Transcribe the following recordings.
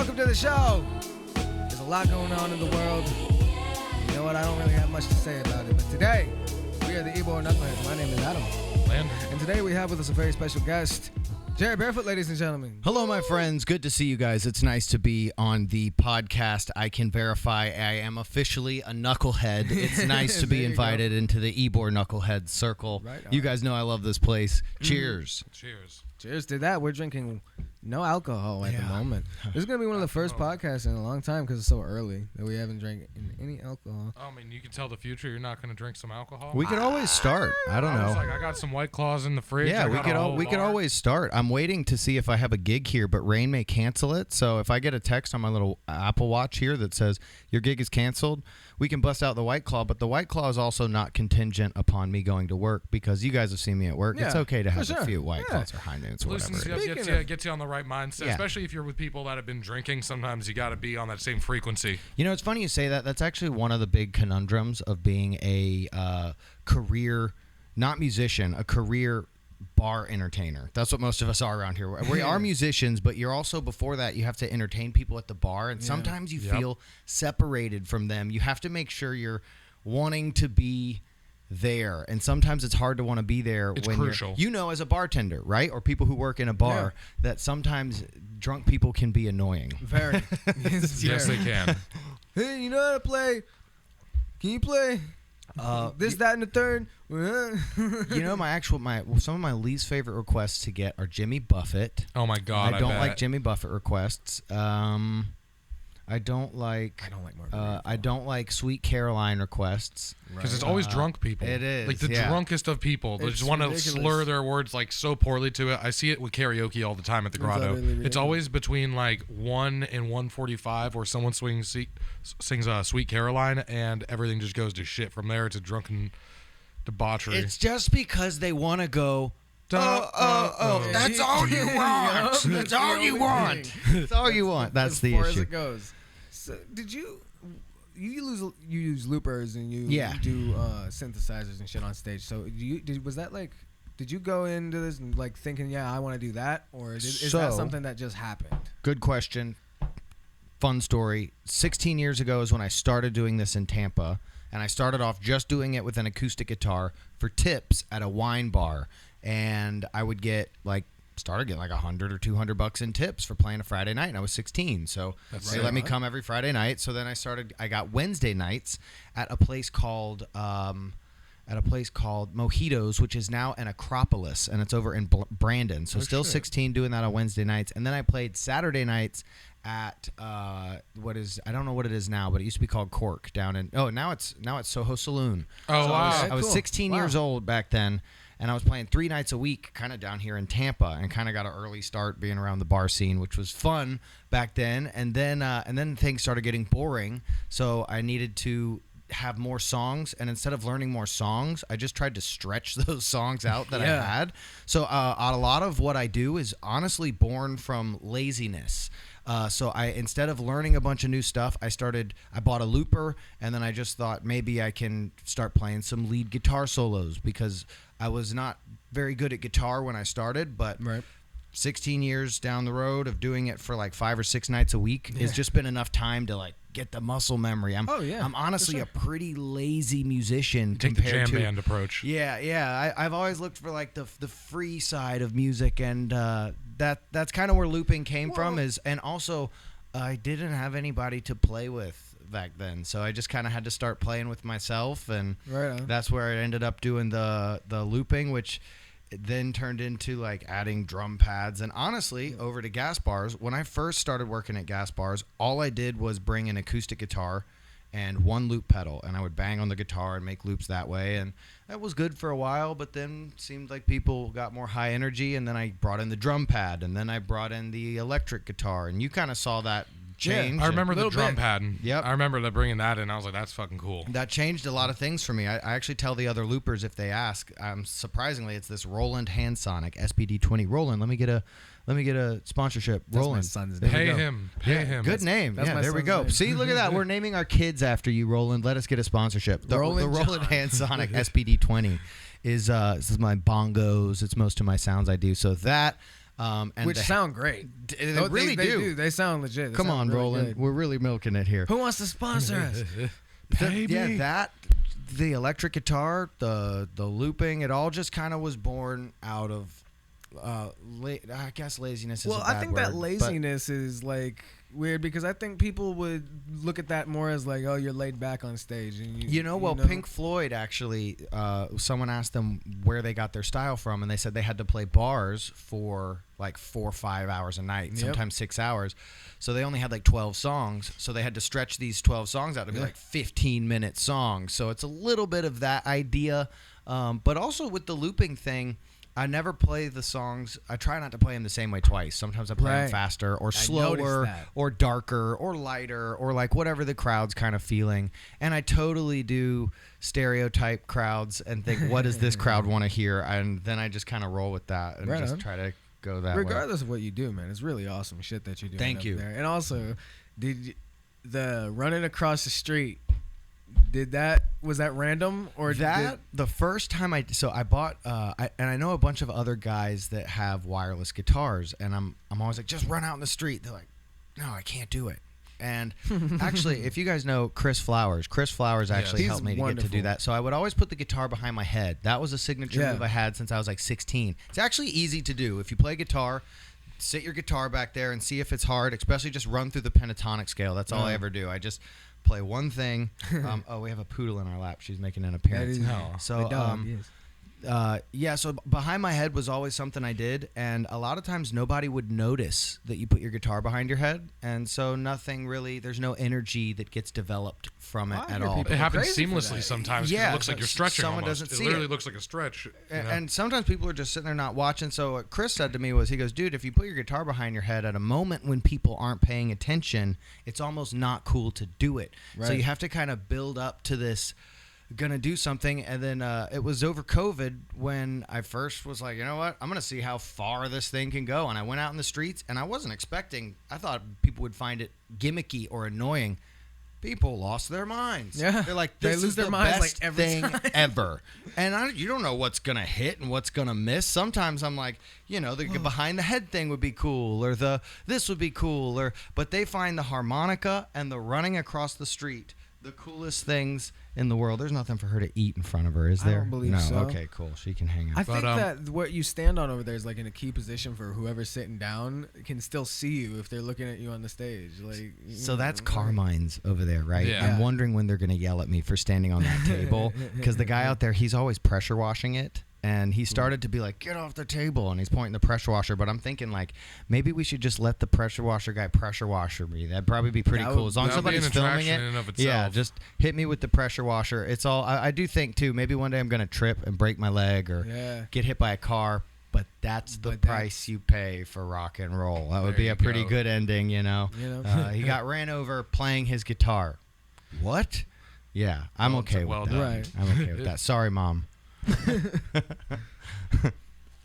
Welcome to the show. There's a lot going on in the world. You know what? I don't really have much to say about it. But today, we are the YborKnuckleHeads. My name is Adam. Landon. And today we have with us a very special guest, Jarrod Barefoot, ladies and gentlemen. Hello, my friends. Good to see you guys. It's nice to be on the podcast. I can verify I am officially a knucklehead. It's nice to be invited into the YborKnuckleHeads circle. Right on. You guys know I love this place. Cheers. Cheers. Cheers to that. We're drinking no alcohol at the moment. This is going to be one of the first podcasts in a long time because it's so early that we haven't drank any alcohol. I mean, you can tell the future you're not going to drink some alcohol. We could always start. I don't I was know. like, I got some White Claws in the fridge. Yeah, we could always start. I'm waiting to see if I have a gig here, but Rain may cancel it. So if I get a text on my little Apple Watch here that says your gig is canceled, we can bust out the White Claw. But the White Claw is also not contingent upon me going to work because you guys have seen me at work. Yeah, it's okay to have for sure. a few White Claws or High Noons or whatever. Loosens you up, gets you on the right mindset, Yeah. especially if you're with people that have been drinking. Sometimes you got to be on that same frequency. You know, it's funny you say that. That's actually one of the big conundrums of being a career, not musician, a career bar entertainer. That's what most of us are around here. We are musicians, but you're also, before that, you have to entertain people at the bar, and sometimes you feel separated from them. You have to make sure you're wanting to be there, and sometimes it's hard to want to be there. It's when crucial. You know, as a bartender, right, or people who work in a bar, that sometimes drunk people can be annoying. Very. Yes, they can. Hey, you know how to play? Can you play this, that, and the third? You know, some of my least favorite requests to get are Jimmy Buffett. Oh my God, I don't bet. like Jimmy Buffett requests. I don't like Martin. I don't like Sweet Caroline requests. Because it's always drunk people. It is, like the drunkest of people. They It's just want to ridiculous. slur their words like so poorly to it. I see it with karaoke all the time at the Grotto. utterly ridiculous. It's always between like 1 and 1:45, where someone sings Sweet Caroline, and everything just goes to shit from there. It's a drunken debauchery. It's just because they want to go. That's all you want. That's all you want. That's all you want. That's the as far as issue. it goes. So, did you use loopers and you do synthesizers and shit on stage? So did you go into this and like thinking, I want to do that, or is that something that just happened? Good question. Fun story. 16 years ago is when I started doing this in Tampa, and I started off just doing it with an acoustic guitar for tips at a wine bar, and I would get started getting like $100 or $200 in tips for playing a Friday night, and I was 16. So they let me come every Friday night. So then I got Wednesday nights at a place called Mojitos, which is now an Acropolis, and it's over in Brandon. So still 16 doing that on Wednesday nights, and then I played Saturday nights at I don't know what it is now, but it used to be called Cork down in now it's Soho Saloon. Oh, so wow. I was 16 years old back then. And I was playing 3 nights a week kind of down here in Tampa, and kind of got an early start being around the bar scene, which was fun back then. And then things started getting boring, so I needed to have more songs. And instead of learning more songs, I just tried to stretch those songs out that I had. So a lot of what I do is honestly born from laziness. So instead of learning a bunch of new stuff, I bought a looper, and then I just thought maybe I can start playing some lead guitar solos, because I was not very good at guitar when I started, but 16 years down the road of doing it for like 5 or 6 nights a week has just been enough time to like get the muscle memory. I'm honestly a pretty lazy musician. Take the jam band approach. Yeah. I've always looked for like the free side of music, and that's kind of where looping came from. And also I didn't have anybody to play with back then, so I just kind of had to start playing with myself, and that's where I ended up doing the looping, which then turned into like adding drum pads. And honestly, over to gas bars, when I first started working at gas bars, all I did was bring an acoustic guitar and 1 loop pedal, and I would bang on the guitar and make loops that way, and that was good for a while. But then it seemed like people got more high energy, and then I brought in the drum pad, and then I brought in the electric guitar, and you kind of saw that change. I remember the drum pad. Yep. I remember bringing that in. I was like, that's fucking cool. That changed a lot of things for me. I actually tell the other loopers if they ask. Surprisingly, it's this Roland Hand Sonic SPD20. Roland, let me get a sponsorship. That's Roland, my son's name. Pay him. Good name. That's my there we son's go. name. See, look at that. We're naming our kids after you, Roland. Let us get a sponsorship. The Roland Roland Hand Sonic SPD20 is this is my bongos. It's most of my sounds I do. So that And which sound great. They really do. They sound legit. Come on, really Roland. good. We're really milking it here. Who wants to sponsor us? The electric guitar, the looping, it all just kind of was born out of, I guess laziness is a bad word. Well, I think that laziness is like weird because I think people would look at that more as like, oh, you're laid back on stage. And Pink Floyd actually, someone asked them where they got their style from, and they said they had to play bars for like 4 or 5 hours a night, sometimes 6 hours. So they only had like 12 songs, so they had to stretch these 12 songs out to be like 15-minute songs. So it's a little bit of that idea, but also with the looping thing, I never play the songs. I try not to play them the same way twice. Sometimes I play them faster or slower or darker or lighter or like whatever the crowd's kind of feeling. And I totally do stereotype crowds and think, what does this crowd want to hear? And then I just kind of roll with that and just try to go that way. Regardless of what you do, man, it's really awesome shit that you do. Thank you. There. And also, the running across the street, was that random or the first time I bought and I know a bunch of other guys that have wireless guitars, and I'm always like, just run out in the street. They're like, no, I can't do it. And actually, if you guys know Chris Flowers actually helped me to get to do that. So I would always put the guitar behind my head. That was a signature move I had since I was like 16. It's actually easy to do. If you play guitar, sit your guitar back there and see if it's hard, especially just run through the pentatonic scale. That's all I ever do. I just play one thing. We have a poodle in our lap. She's making an appearance. So behind my head was always something I did, and a lot of times nobody would notice that you put your guitar behind your head, and so there's no energy that gets developed from it at all. It happens seamlessly sometimes. Yeah, it looks like you're stretching. Someone almost. doesn't see it. Literally looks like a stretch. And sometimes people are just sitting there not watching. So what Chris said to me was, he goes, dude, if you put your guitar behind your head at a moment when people aren't paying attention, it's almost not cool to do it. Right. So you have to kind of build up to this, gonna do something. And then it was over COVID when I first was like, you know what, I'm gonna see how far this thing can go. And I went out in the streets, and I wasn't expecting, I thought people would find it gimmicky or annoying. People lost their minds. Yeah, they're like, this is the best thing ever. And you don't know what's gonna hit and what's gonna miss. Sometimes I'm like, the behind the head thing would be cool, or this would be cool, but they find the harmonica and the running across the street the coolest things in the world. There's nothing for her to eat in front of her, is there? I don't believe so. Okay, cool. She can hang out. I think that what you stand on over there is like in a key position for whoever's sitting down can still see you if they're looking at you on the stage. So that's Carmine's over there, right? Yeah. I'm wondering when they're going to yell at me for standing on that table, because the guy out there, he's always pressure washing it. And he started to be like, get off the table, and he's pointing the pressure washer. But I'm thinking, like, maybe we should just let the pressure washer guy pressure washer me. That'd probably be pretty cool. As long as somebody's filming it, just hit me with the pressure washer. It's all. I do think, too, maybe one day I'm going to trip and break my leg or get hit by a car. But that's the price you pay for rock and roll. That would be a pretty good ending, He got ran over playing his guitar. What? Yeah, I'm okay with that. Right. I'm okay with that. Sorry, Mom.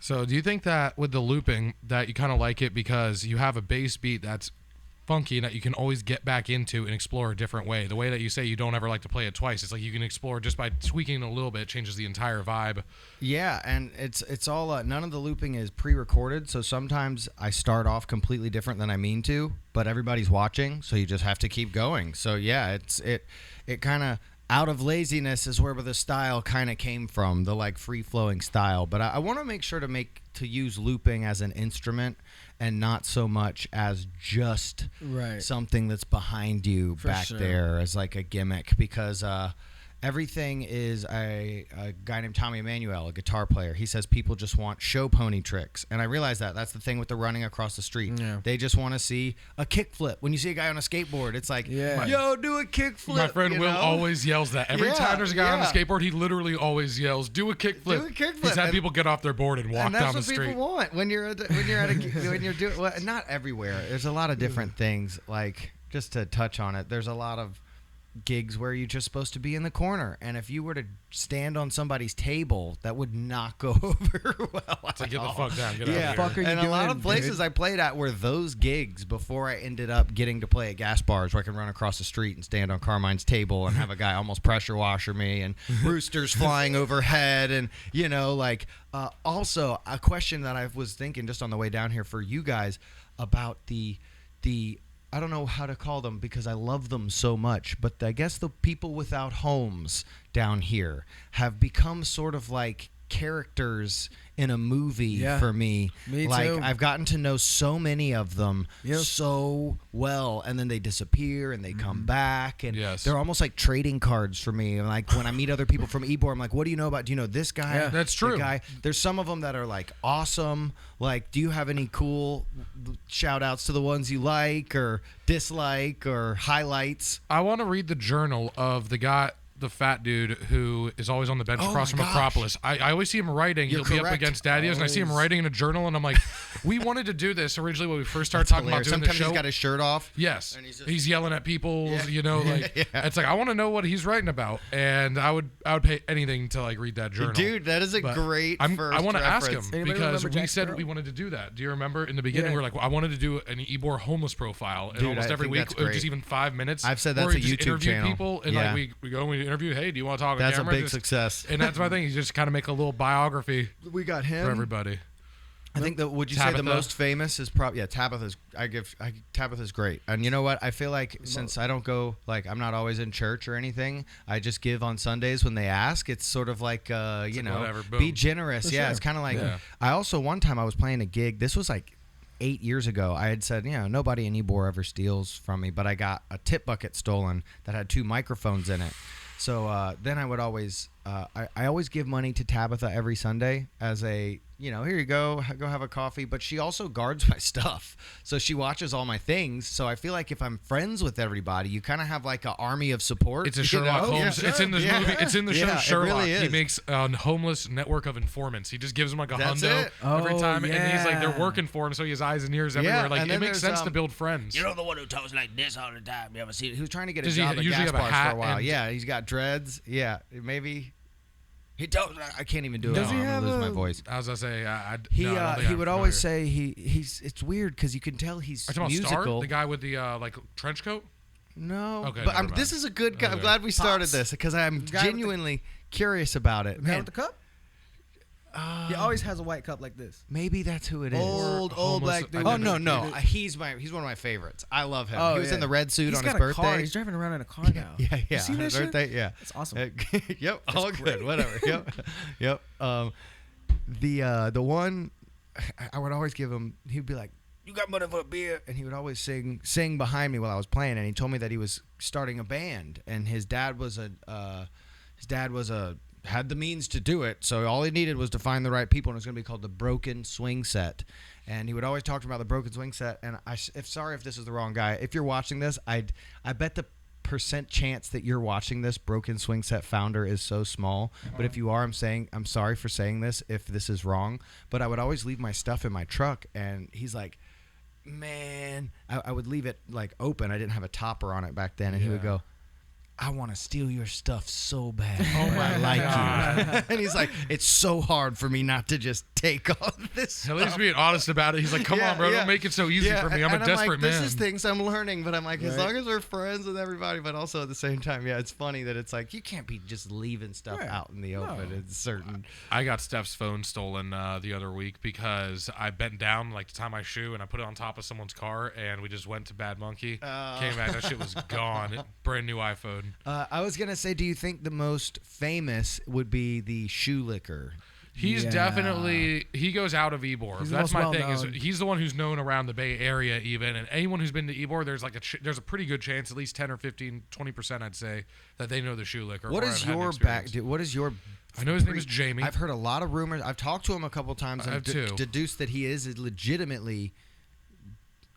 So do you think that with the looping that you kind of like it because you have a bass beat that's funky and that you can always get back into and explore a different way? The way that you say you don't ever like to play it twice, it's like you can explore just by tweaking a little bit, changes the entire vibe. Yeah, and it's all none of the looping is pre-recorded, so sometimes I start off completely different than I mean to, but everybody's watching, so you just have to keep going. So yeah, it kind of, out of laziness is where the style kind of came from, the like free-flowing style. But I want to make sure to use looping as an instrument and not so much as just something that's behind you back there as like a gimmick, because everything is a guy named Tommy Emmanuel, a guitar player. He says people just want show pony tricks. And I realize that's the thing with the running across the street. Yeah. They just want to see a kickflip. When you see a guy on a skateboard, it's like, yo, do a kickflip. My friend Will always yells that. Every time there's a guy on a skateboard, he literally always yells, do a kickflip. Do a kickflip. He's had people get off their board and walk down the street. That's what people want when you're doing, well, not everywhere. There's a lot of different things. Like, just to touch on it, there's a lot of gigs where you're just supposed to be in the corner, and if you were to stand on somebody's table, that would not go over well. It's like, get the fuck down, get Yeah, out of here. and a lot of places I played at were those gigs before I ended up getting to play at gas bars where I can run across the street and stand on Carmine's table and have a guy almost pressure washer me and roosters flying overhead, and also a question that I was thinking just on the way down here for you guys about the I don't know how to call them because I love them so much, but I guess the people without homes down here have become sort of like characters in a movie for me. Me like too. I've gotten to know so many of them so well, and then they disappear and they come back, and they're almost like trading cards for me. And like when I meet other people from Ybor, I'm like, what do you know about? Do you know this guy? Yeah, that's true. Guy? There's some of them that are like awesome. Like, do you have any cool shout outs to the ones you like or dislike or highlights? I want to read the journal of the guy, the fat dude who is always on the bench across from Acropolis. I always see him writing. He'll be up against Daddios, and I see him writing in a journal, and I'm like, we wanted to do this originally when we first started talking about doing the show. Sometimes he's got his shirt off. Yes, and he's yelling at people. It's like I want to know what he's writing about, and I would pay anything to like read that journal. Dude, that is a great I first want to ask him Anybody because remember we said Sparrow? we wanted to do that. Do you remember in the beginning we were like, I wanted to do an Ybor homeless profile, and Dude, almost I every think week, that's or just great. even 5 minutes. I've said where that's we a just YouTube interview channel. people, and like we go and we interview. Hey, do you want to talk? That's on a camera? big success. And that's my thing. You just kind of make a little biography We got him for everybody. I think that would you say the most famous is probably Tabitha's. Tabitha's great, and you know what? I feel like since I don't go I'm not always in church or anything. I just give on Sundays when they ask. It's sort of like whatever, boom. be generous. For Yeah, sure. it's kind of like I also one time I was playing a gig. This was like 8 years ago. I had said nobody in Ybor ever steals from me, but I got a tip bucket stolen that had 2 microphones in it. So then I would always I always give money to Tabitha every Sunday as a here you go have a coffee, but she also guards my stuff, so she watches all my things. So I feel like if I'm friends with everybody, you kind of have like an army of support. It's a Sherlock Holmes. Yeah. It's in this movie. It's in the show Sherlock. It really is. He makes a homeless network of informants. He just gives them like a hundo every Oh, time, and he's like they're yeah. working for him, so he has eyes and ears everywhere. Like and it then makes there's, sense to build friends. You know the one who talks like this all the time. You ever seen it? He was trying to get a Does he job at usually gas have a bars hat for a while. and- Yeah, he's got dreads. Yeah, maybe. He does. I can't even do it. Does he I'm have gonna lose my a- voice. As I say, He no, I don't think he I'm would always familiar. say he's. It's weird because you can tell he's Are you talking about musical. Star, the guy with the like trench coat? No, Okay, but never mind. this is a good guy. I'm Okay. glad we started Pops. this because I'm Guy with the- genuinely curious about it. The guy Man, with the cup? He always has a white cup like this. maybe that's who it is. Old homeless- black dude. Oh no! He's one of my favorites. I love him. Oh, He was in yeah. the red suit He's on got his a birthday. car. He's driving around in a car now. Yeah. You seen On that his shit? birthday, yeah. That's awesome. Yep, all good. Whatever. Yep. The one I would always give him. He'd be like, "You got money for a beer?" And he would always sing behind me while I was playing. And he told me that he was starting a band, and his dad had the means to do it. So all he needed was to find the right people, and it was going to be called the Broken Swing Set. And he would always talk about the Broken Swing Set. And sorry if this is the wrong guy. If you're watching this, I bet the percent chance that you're watching this Broken Swing Set founder is so small. But if you are, I'm sorry for saying this if this is wrong. But I would always leave my stuff in my truck, and he's like, man, I would leave it like open. I didn't have a topper on it back then, and he would go, I want to steal your stuff so bad. Oh, I like you. And he's like, it's so hard for me not to just take all this At stuff. least being honest about it. He's like, come on, bro, don't make it so easy for me. I'm a desperate man. This is things I'm learning, but I'm like, as long as we're friends with everybody, but also at the same time, it's funny that it's like, you can't be just leaving stuff out in the open. It's certain. I got Steph's phone stolen the other week because I bent down like to tie my shoe and I put it on top of someone's car, and we just went to Bad Monkey. Came back, that shit was gone. Brand new iPhone. I was going to say, do you think the most famous would be the shoe licker? He's definitely, he goes out of Ybor. He's the That's most my thing. Is well-known. he's the one who's known around the Bay Area even, and anyone who's been to Ybor, there's like there's a pretty good chance, at least 10 or 15, 20% I'd say, that they know the shoe licker. What or is have had an your experience. What is your? I know his name is Jamie. I've heard a lot of rumors. I've talked to him a couple times I and have too. deduced that he is legitimately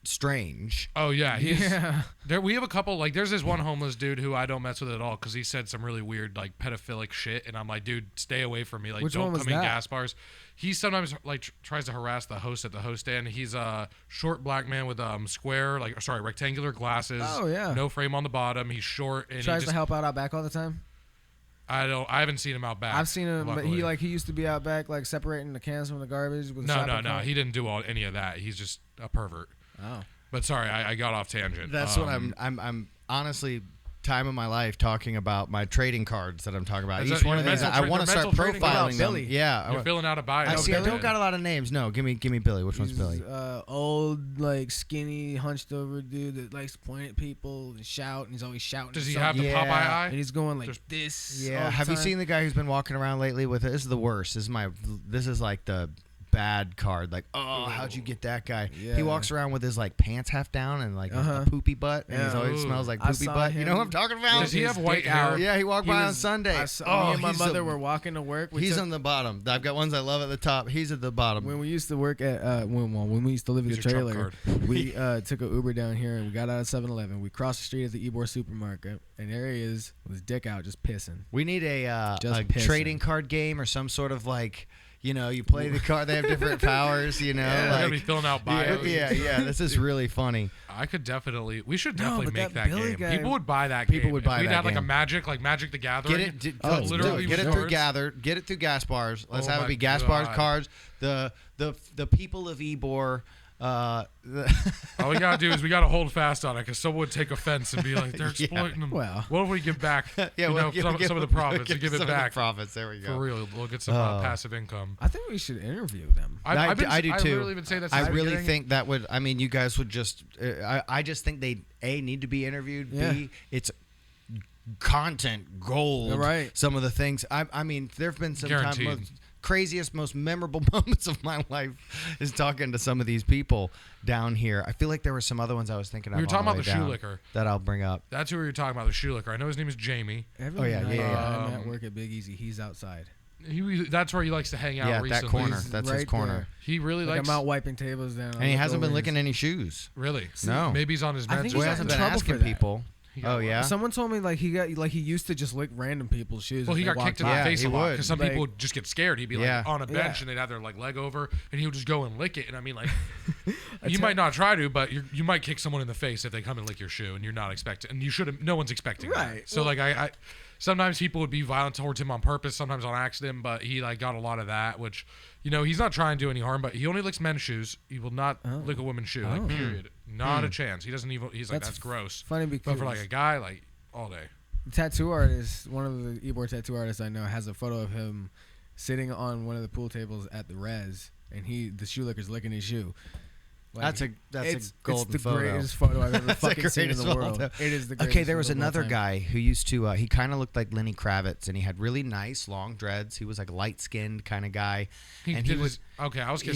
strange. Oh yeah, There we have a couple like there's this one homeless dude who I don't mess with at all because he said some really weird like pedophilic shit, and I'm like, dude, stay away from me. Like, Which don't one was come in that? gas bars. He sometimes like tries to harass the host at the host stand. He's a short black man with rectangular glasses. Oh yeah. No frame on the bottom. He's short and Tries to help out back all the time. I haven't seen him out back. I've seen him, luckily. but he used to be out back like separating the cans from the garbage. With No. He didn't do any of that. He's just a pervert. Oh. But sorry, I got off tangent. That's what I'm honestly time of my life talking about my trading cards that I'm talking about. Each one of these, I want to start profiling them. Billy? Yeah, You're filling out a bio. I don't got a lot of names. No, give me Billy. Which one's Billy? Old, like skinny, hunched over dude that likes to point at people and shout, and he's always shouting. Does he have the Popeye eye? And he's going like this. Yeah. Have you seen the guy who's been walking around lately with it? This is the worst. This is like the bad card. Like, how'd you get that guy? Yeah. He walks around with his like pants half down and like a poopy butt, and he always smells like poopy butt. You know what I'm talking about? Does he have white hair? Yeah, he walked by on Sunday. Me and my mother were walking to work. He's on the bottom. I've got ones I love at the top. He's at the bottom. When we used to work at when we used to live in the trailer, we took an Uber down here and we got out of 7-Eleven. We crossed the street at the Ybor supermarket, and there he is with his dick out, just pissing. We need a trading card game or some sort of like. You know, you play the card. They have different powers. You know, We're gonna be filling out bios. Yeah. This is really funny. We should definitely make that game. Guy, people would buy that game. People would buy that game. We'd have like Magic the Gathering. Get it through gas bars. Let's have it be gas bars cards. The people of Ybor. All we gotta do is we gotta hold fast on it because someone would take offense and be like, they're exploiting them. Well, what if we give back? Some of the profits and give it back. There we go. For real, we'll get some passive income. I think we should interview them. I do too. I literally been saying that. I really think that would. I mean, you guys would just. I just think they need to be interviewed. Yeah. B, it's content gold. Right. Some of the things. I mean, there have been some craziest, most memorable moments of my life is talking to some of these people down here. I feel like there were some other ones I was thinking of. We were talking about the shoe licker that I'll bring up. That's who we were talking about, the shoe licker. I know his name is Jamie. I'm at work at Big Easy. He's outside. That's where he likes to hang out recently. That corner. That's his corner. There. He really likes. I'm out wiping tables down. And he hasn't been licking any shoes. Really? No. Maybe he's on his meds. He hasn't been asking people. Oh yeah. Someone told me he used to just lick random people's shoes. Well, he got kicked in the face a lot because some people would just get scared. He'd be on a bench and they'd have their leg over, and he would just go and lick it. And I mean, you might not try to, but you might kick someone in the face if they come and lick your shoe, and you're not expecting. And you shouldn't. No one's expecting. Right. That. So I sometimes people would be violent towards him on purpose, sometimes on accident, but he got a lot of that, which he's not trying to do any harm, but he only licks men's shoes. He will not lick a woman's shoe. Period. Not a chance. He doesn't even. He's like, that's gross. Funny because but for a guy, all day. Tattoo artist, one of the Ybor tattoo artists I know, has a photo of him sitting on one of the pool tables at the res, and the shoe licker's licking his shoe. That's a golden It's the greatest photo I've ever fucking seen in the world. It is the greatest. Okay, there was another guy who used to. He kind of looked like Lenny Kravitz, and he had really nice long dreads. He was like a light-skinned kind of guy, he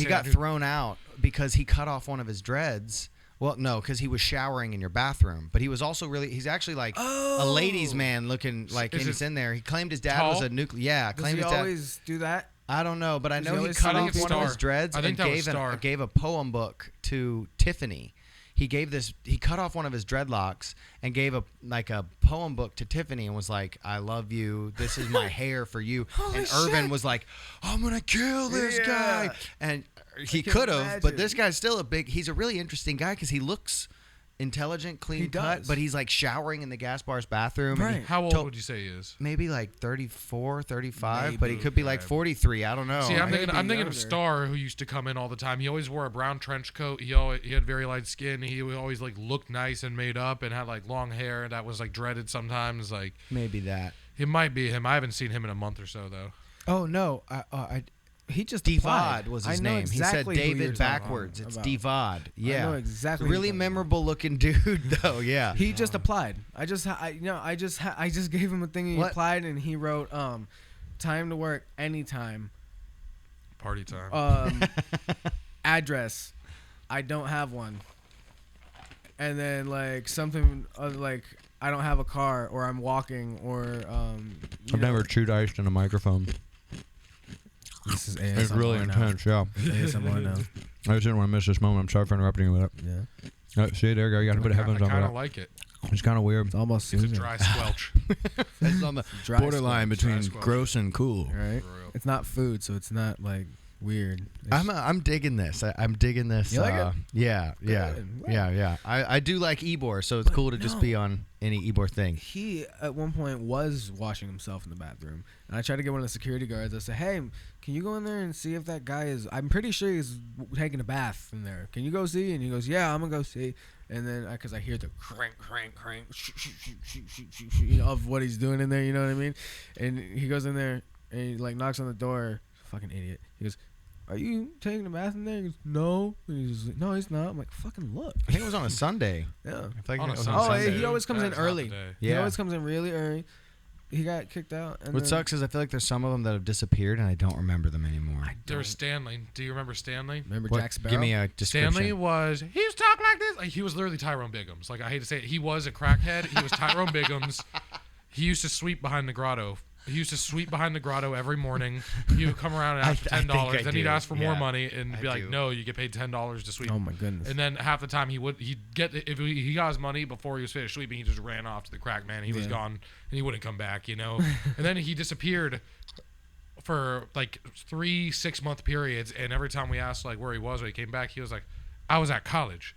got thrown out because he cut off one of his dreads. Well, no, because he was showering in your bathroom. But he was also he's actually like a ladies' man looking like he's in there. He claimed his dad was a nuclear. Yeah, Does he always do that? I don't know, but I know he cut off one of his dreads and gave a poem book to Tiffany. He cut off one of his dreadlocks and gave a poem book to Tiffany and was like, "I love you. This is my hair for you." And Irvin was like, "I'm gonna kill this guy." And he could have, but this guy's still he's a really interesting guy because he looks intelligent, clean cut, but he's like showering in the gas bar's bathroom. Right. How old would you say he is? Maybe like 34, 35, but he could be like 43. I don't know. See, I'm thinking of Star, who used to come in all the time. He always wore a brown trench coat. He had very light skin. He always looked nice and made up and had long hair that was dreaded sometimes. Maybe that. It might be him. I haven't seen him in a month or so though. Oh no, he just Devod was his name. Exactly, he said David backwards. It's Devod. Yeah. I know exactly. Really memorable looking dude though. Yeah. He just applied. I just gave him a thing and he applied and he wrote time to work anytime. Party time. Address. I don't have one. And then something I don't have a car or I'm walking or I've never chewed ice in a microphone. This is ASMR. It's really intense, yeah. ASMR now. I just didn't want to miss this moment. I'm sorry for interrupting you with it. Yeah. See, there you go. You got to put headphones I on. kind of like it. It's kind of weird. It's almost It's a soothing. dry squelch. It's on the Dry borderline squelch. between Dry squelch. gross and cool. Right? For real. It's not food, so it's not like weird. It's I'm digging this. I'm digging this. You like it? Yeah. Good. I do like Ybor, so it's cool to just be on any Ybor thing. He at one point was washing himself in the bathroom, and I tried to get one of the security guards. I said, "Hey, can you go in there and see if that guy is? I'm pretty sure he's taking a bath in there. Can you go see?" And he goes, "Yeah, I'm gonna go see." And then because I hear the crank, of what he's doing in there, you know what I mean? And he goes in there and he like knocks on the door. Fucking idiot. He goes, "Are you taking a bath in there?" He goes, "No." And he's like, "No, he's not." I'm like, "Fucking look." I think it was on a Sunday. Yeah. I think On it a was Sunday. on Oh, Sunday. he always comes in That is not the early. day. He Yeah. always comes in really early. He got kicked out. And What then, sucks is I feel like there's some of them that have disappeared and I don't remember them anymore. There was Stanley. Do you remember Stanley? Remember What- Jack Sparrow? Give me a description. Stanley was, he was talking like this. Like, he was literally Tyrone Biggums. Like, I hate to say it. He was a crackhead. He was Tyrone Biggums. He used to sweep behind the grotto. He used to sweep behind the grotto every morning. He would come around and ask for I think $10. I Then he'd do. ask for more Yeah, money and I be like, do. "No, you get paid $10 to sweep." Oh my goodness. And then half the time he'd get, if he got his money before he was finished sweeping, he just ran off to the crack man. He was Yeah. gone and he wouldn't come back, you know. And then he disappeared for like 3 6-month periods. And every time we asked like where he was when he came back, he was like, "I was at college."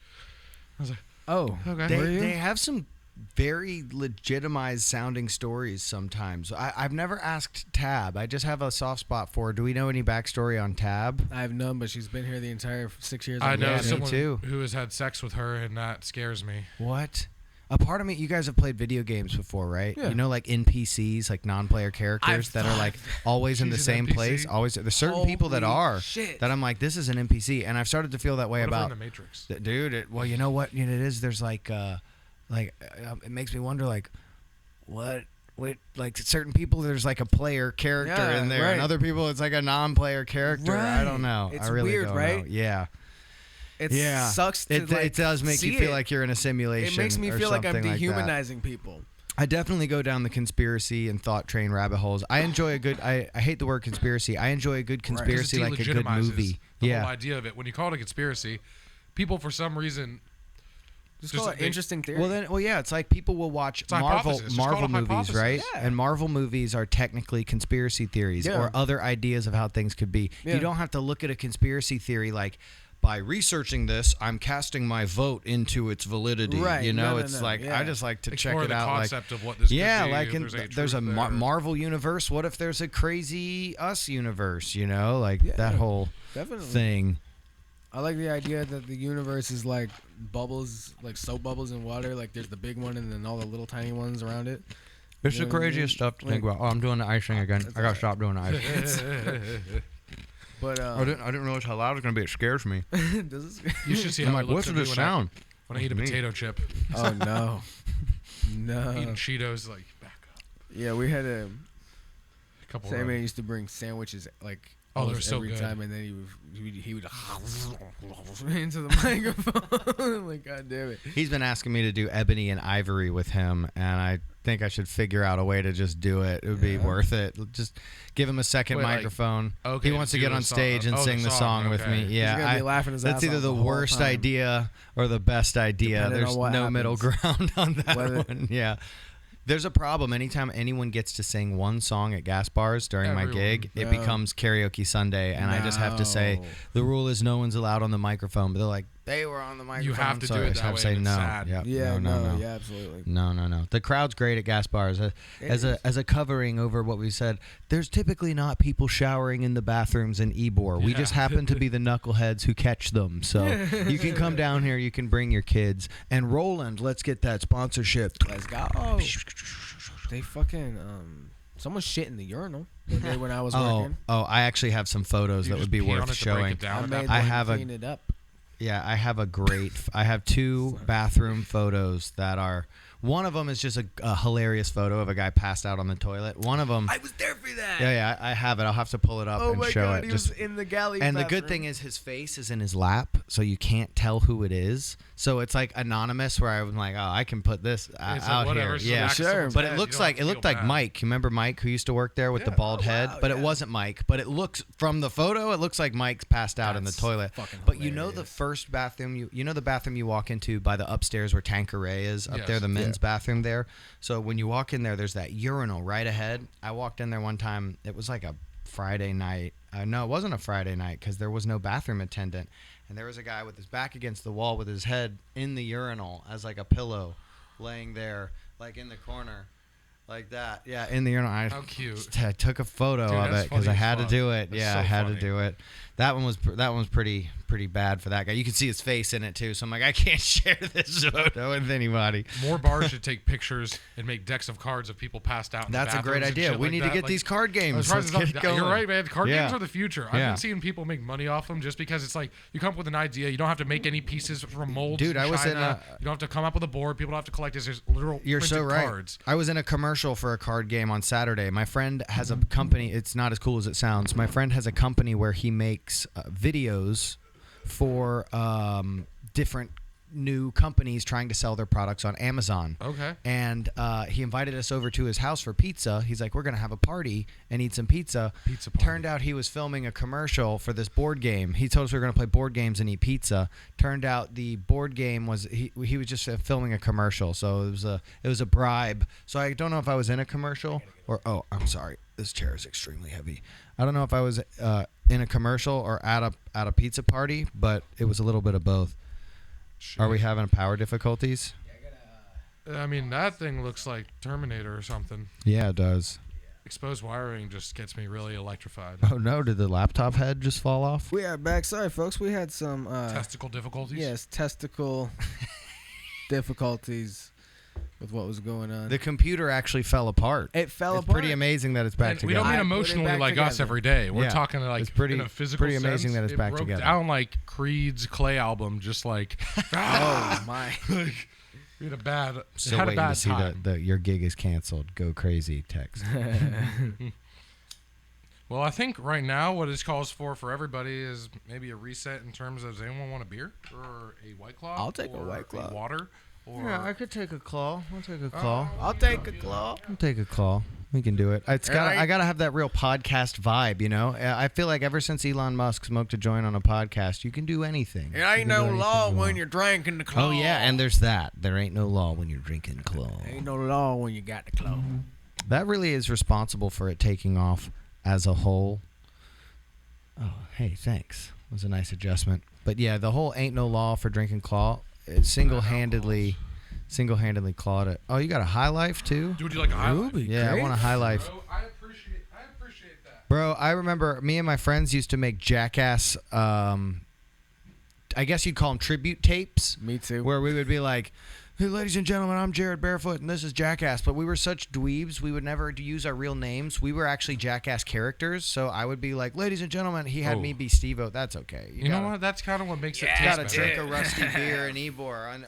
I was like, Oh, okay. Were you? They have some very legitimized sounding stories sometimes. I've never asked Tab. I just have a soft spot for her. Do we know any backstory on Tab? I have none, but she's been here the entire 6 years. I know Yeah, me someone too. who has had sex with her, and that scares me. What? A part of me, you guys have played video games before, right? Yeah. You know, like NPCs, like non-player characters that are like always in the She's an same NPC? place. Always, there's certain people that Holy are shit. that I'm like, this is an NPC, and I've started to feel that way What if we're about in the Matrix? dude. Well, you know what? You know, it is. There's like it makes me wonder, like like certain people. There's like a player character Yeah, in there, right. and other people it's like a non-player character. I Right. don't know. It's I really weird, don't right? know. Yeah. It Yeah. sucks. To, It does make see you feel it. like you're in a simulation. It makes me or feel like I'm something that. dehumanizing people. I definitely go down the conspiracy and thought train rabbit holes. I enjoy a good. I hate the word conspiracy. I enjoy a good conspiracy, like a good movie. The Yeah. whole idea of it. When you call it a conspiracy, people for some reason Just call it interesting theory. Well, yeah, it's like people will watch a hypothesis. Just call it Marvel a movies, hypothesis. right? Yeah. And Marvel movies are technically conspiracy theories Yeah. or other ideas of how things could be. Yeah. You don't have to look at a conspiracy theory like, by researching this, I'm casting my vote into its validity. Right. You know, No, it's no, like yeah. I just like to explore check it the out. Like, concept of what this yeah, could be, like if in, there's, any there's a truth there. Marvel universe. What if there's a crazy Us universe? You know, like Yeah. that whole Definitely. thing. I like the idea that the universe is like bubbles, like soap bubbles in water. Like there's the big one and then all the little tiny ones around it. It's You the know what I mean? craziest stuff to think Like- about. Oh, I'm doing the icing again. That's I gotta all stop doing the icing. But I didn't realize how loud it's gonna be. It scares me. does this, You should see I'm how like, it looks what's at me this when sound? when I eat a Me. potato chip. oh no, no. Eating Cheetos, like, back up. Yeah, we had a A couple Sam of man used to bring sandwiches like Oh, they're almost so every good. time, and then he would into the microphone. Like, God damn it. He's been asking me to do Ebony and Ivory with him, and I think I should figure out a way to just do it. It would be Yeah. worth it. Just give him a second Wait, like- microphone. Okay, he wants to do get the on song. stage and Oh, sing the song with okay. me. He's Yeah, He's gonna be laughing his that's ass either off the whole worst time. idea or the best idea. Depending There's on what no middle happens. ground on that Whether- one. Yeah. There's a problem. Anytime anyone gets to sing one song at gas bars during my Everyone. gig, it No. becomes karaoke Sunday, and I just have to say No. the rule is no one's allowed on the microphone. But they're like, they were on the microphone. have to so do I it just that have to way, say and it's no. sad. Yep. Yeah, no. yeah, absolutely. No. The crowd's great at gas bars. As a covering over what we said, there's typically not people showering in the bathrooms in Ybor. We Yeah. just happen to be the knuckleheads who catch them. So you can come down here, you can bring your kids. And Roland, let's get that sponsorship. Let's go. They fucking someone shit in the urinal one day when I was working. I actually have some photos You that just would be pee on worth it to break showing. it down I at made that I them have a- clean it up. Yeah, I have a great. I have two bathroom photos that are One of them is just a hilarious photo of a guy passed out on the toilet. One of them. I was there for that. Yeah, I have it. I'll have to pull it up and show it. Oh my God, he was in the galley. And bathroom. the good thing is his face is in his lap, so you can't tell who it is. So it's like anonymous, where I'm like, oh, I can put this out here. Yeah, sure. But it looked like Mike. You remember Mike, who used to work there with the bald head? But it wasn't Mike. But it looks from the photo, it looks like Mike's passed out in the toilet. But you know the first bathroom, you know the bathroom you walk into by the upstairs where Tanqueray is up there, the men's bathroom there. So when you walk in there, there's that urinal right ahead. I walked in there one time. It was like a Friday night. No, it wasn't a Friday night because there was no bathroom attendant. And there was a guy with his back against the wall with his head in the urinal as like a pillow laying there, like in the corner. Like that. Yeah, in the urinal. How cute. I took a photo of it because I had to do it. I had to do it. That one was pretty bad for that guy. You can see his face in it too. So I'm like, I can't share this photo with anybody. More bars should take pictures and make decks of cards of people passed out. That's a great idea. We need to get these card games. Let's get it going. You're right, man. Card games are the future. I've been seeing people make money off them just because it's like you come up with an idea. You don't have to make any pieces from molds. Dude, I was in you don't have to come up with a board. People don't have to collect this. There's literal printed cards. I was in a commercial for a card game on Saturday. My friend has a company. It's not as cool as it sounds. My friend has a company where he makes videos for different new companies trying to sell their products on Amazon. Okay. And he invited us over to his house for pizza. He's like, we're going to have a party and eat some pizza. Pizza party. Turned out he was filming a commercial for this board game. He told us we were going to play board games and eat pizza. Turned out the board game was, he was just filming a commercial. So it was a bribe. So I don't know if I was in a commercial or, oh, I'm sorry. This chair is extremely heavy. I don't know if I was in a commercial or at a pizza party, but it was a little bit of both. Shit. Are we having power difficulties? I mean, that thing looks like Terminator or something. Yeah, it does. Exposed wiring just gets me really electrified. Oh no, did the laptop head just fall off? We are back. Sorry, folks. We had some testicle difficulties. Yes, testicle difficulties with what was going on. The computer actually fell apart. It's apart. Pretty amazing that it's back together. We don't mean emotionally like us every day. We're talking like it's pretty, in a physical pretty amazing sense. that it's back together. It broke down like Creed's Clay album, just like oh my. We had a bad. Still had waiting a bad to see the your gig is canceled. Go crazy text. Well, I think right now what this calls for everybody is maybe a reset in terms of, does anyone want a beer or a White Claw? I'll take a White Claw. Water. Or yeah, I could take a claw. I'll take a claw. I'll take a claw. I'll take a claw. We can do it. I gotta have that real podcast vibe, you know. I feel like ever since Elon Musk smoked a joint on a podcast, you can do anything. It ain't no law when you're drinking the claw. Oh yeah, and there's that. There ain't no law when you're drinking claw. Ain't no law when you got the claw. That really is responsible for it taking off as a whole. Oh, hey, thanks. It was a nice adjustment. But yeah, the whole ain't no law for drinking claw. It single-handedly clawed it. Oh, you got a High Life too? Dude, you like a High Life? Yeah, great. I want a High Life. Bro, I appreciate that. Bro, I remember me and my friends used to make Jackass, I guess you'd call them tribute tapes. Me too. Where we would be like, hey, ladies and gentlemen, I'm Jarrod Barefoot, and this is Jackass. But we were such dweebs, we would never use our real names. We were actually Jackass characters, so I would be like, ladies and gentlemen, he had me be Steve-O. That's okay. You know what? That's kind of what makes it taste better. better. You gotta drink a rusty beer and Ybor.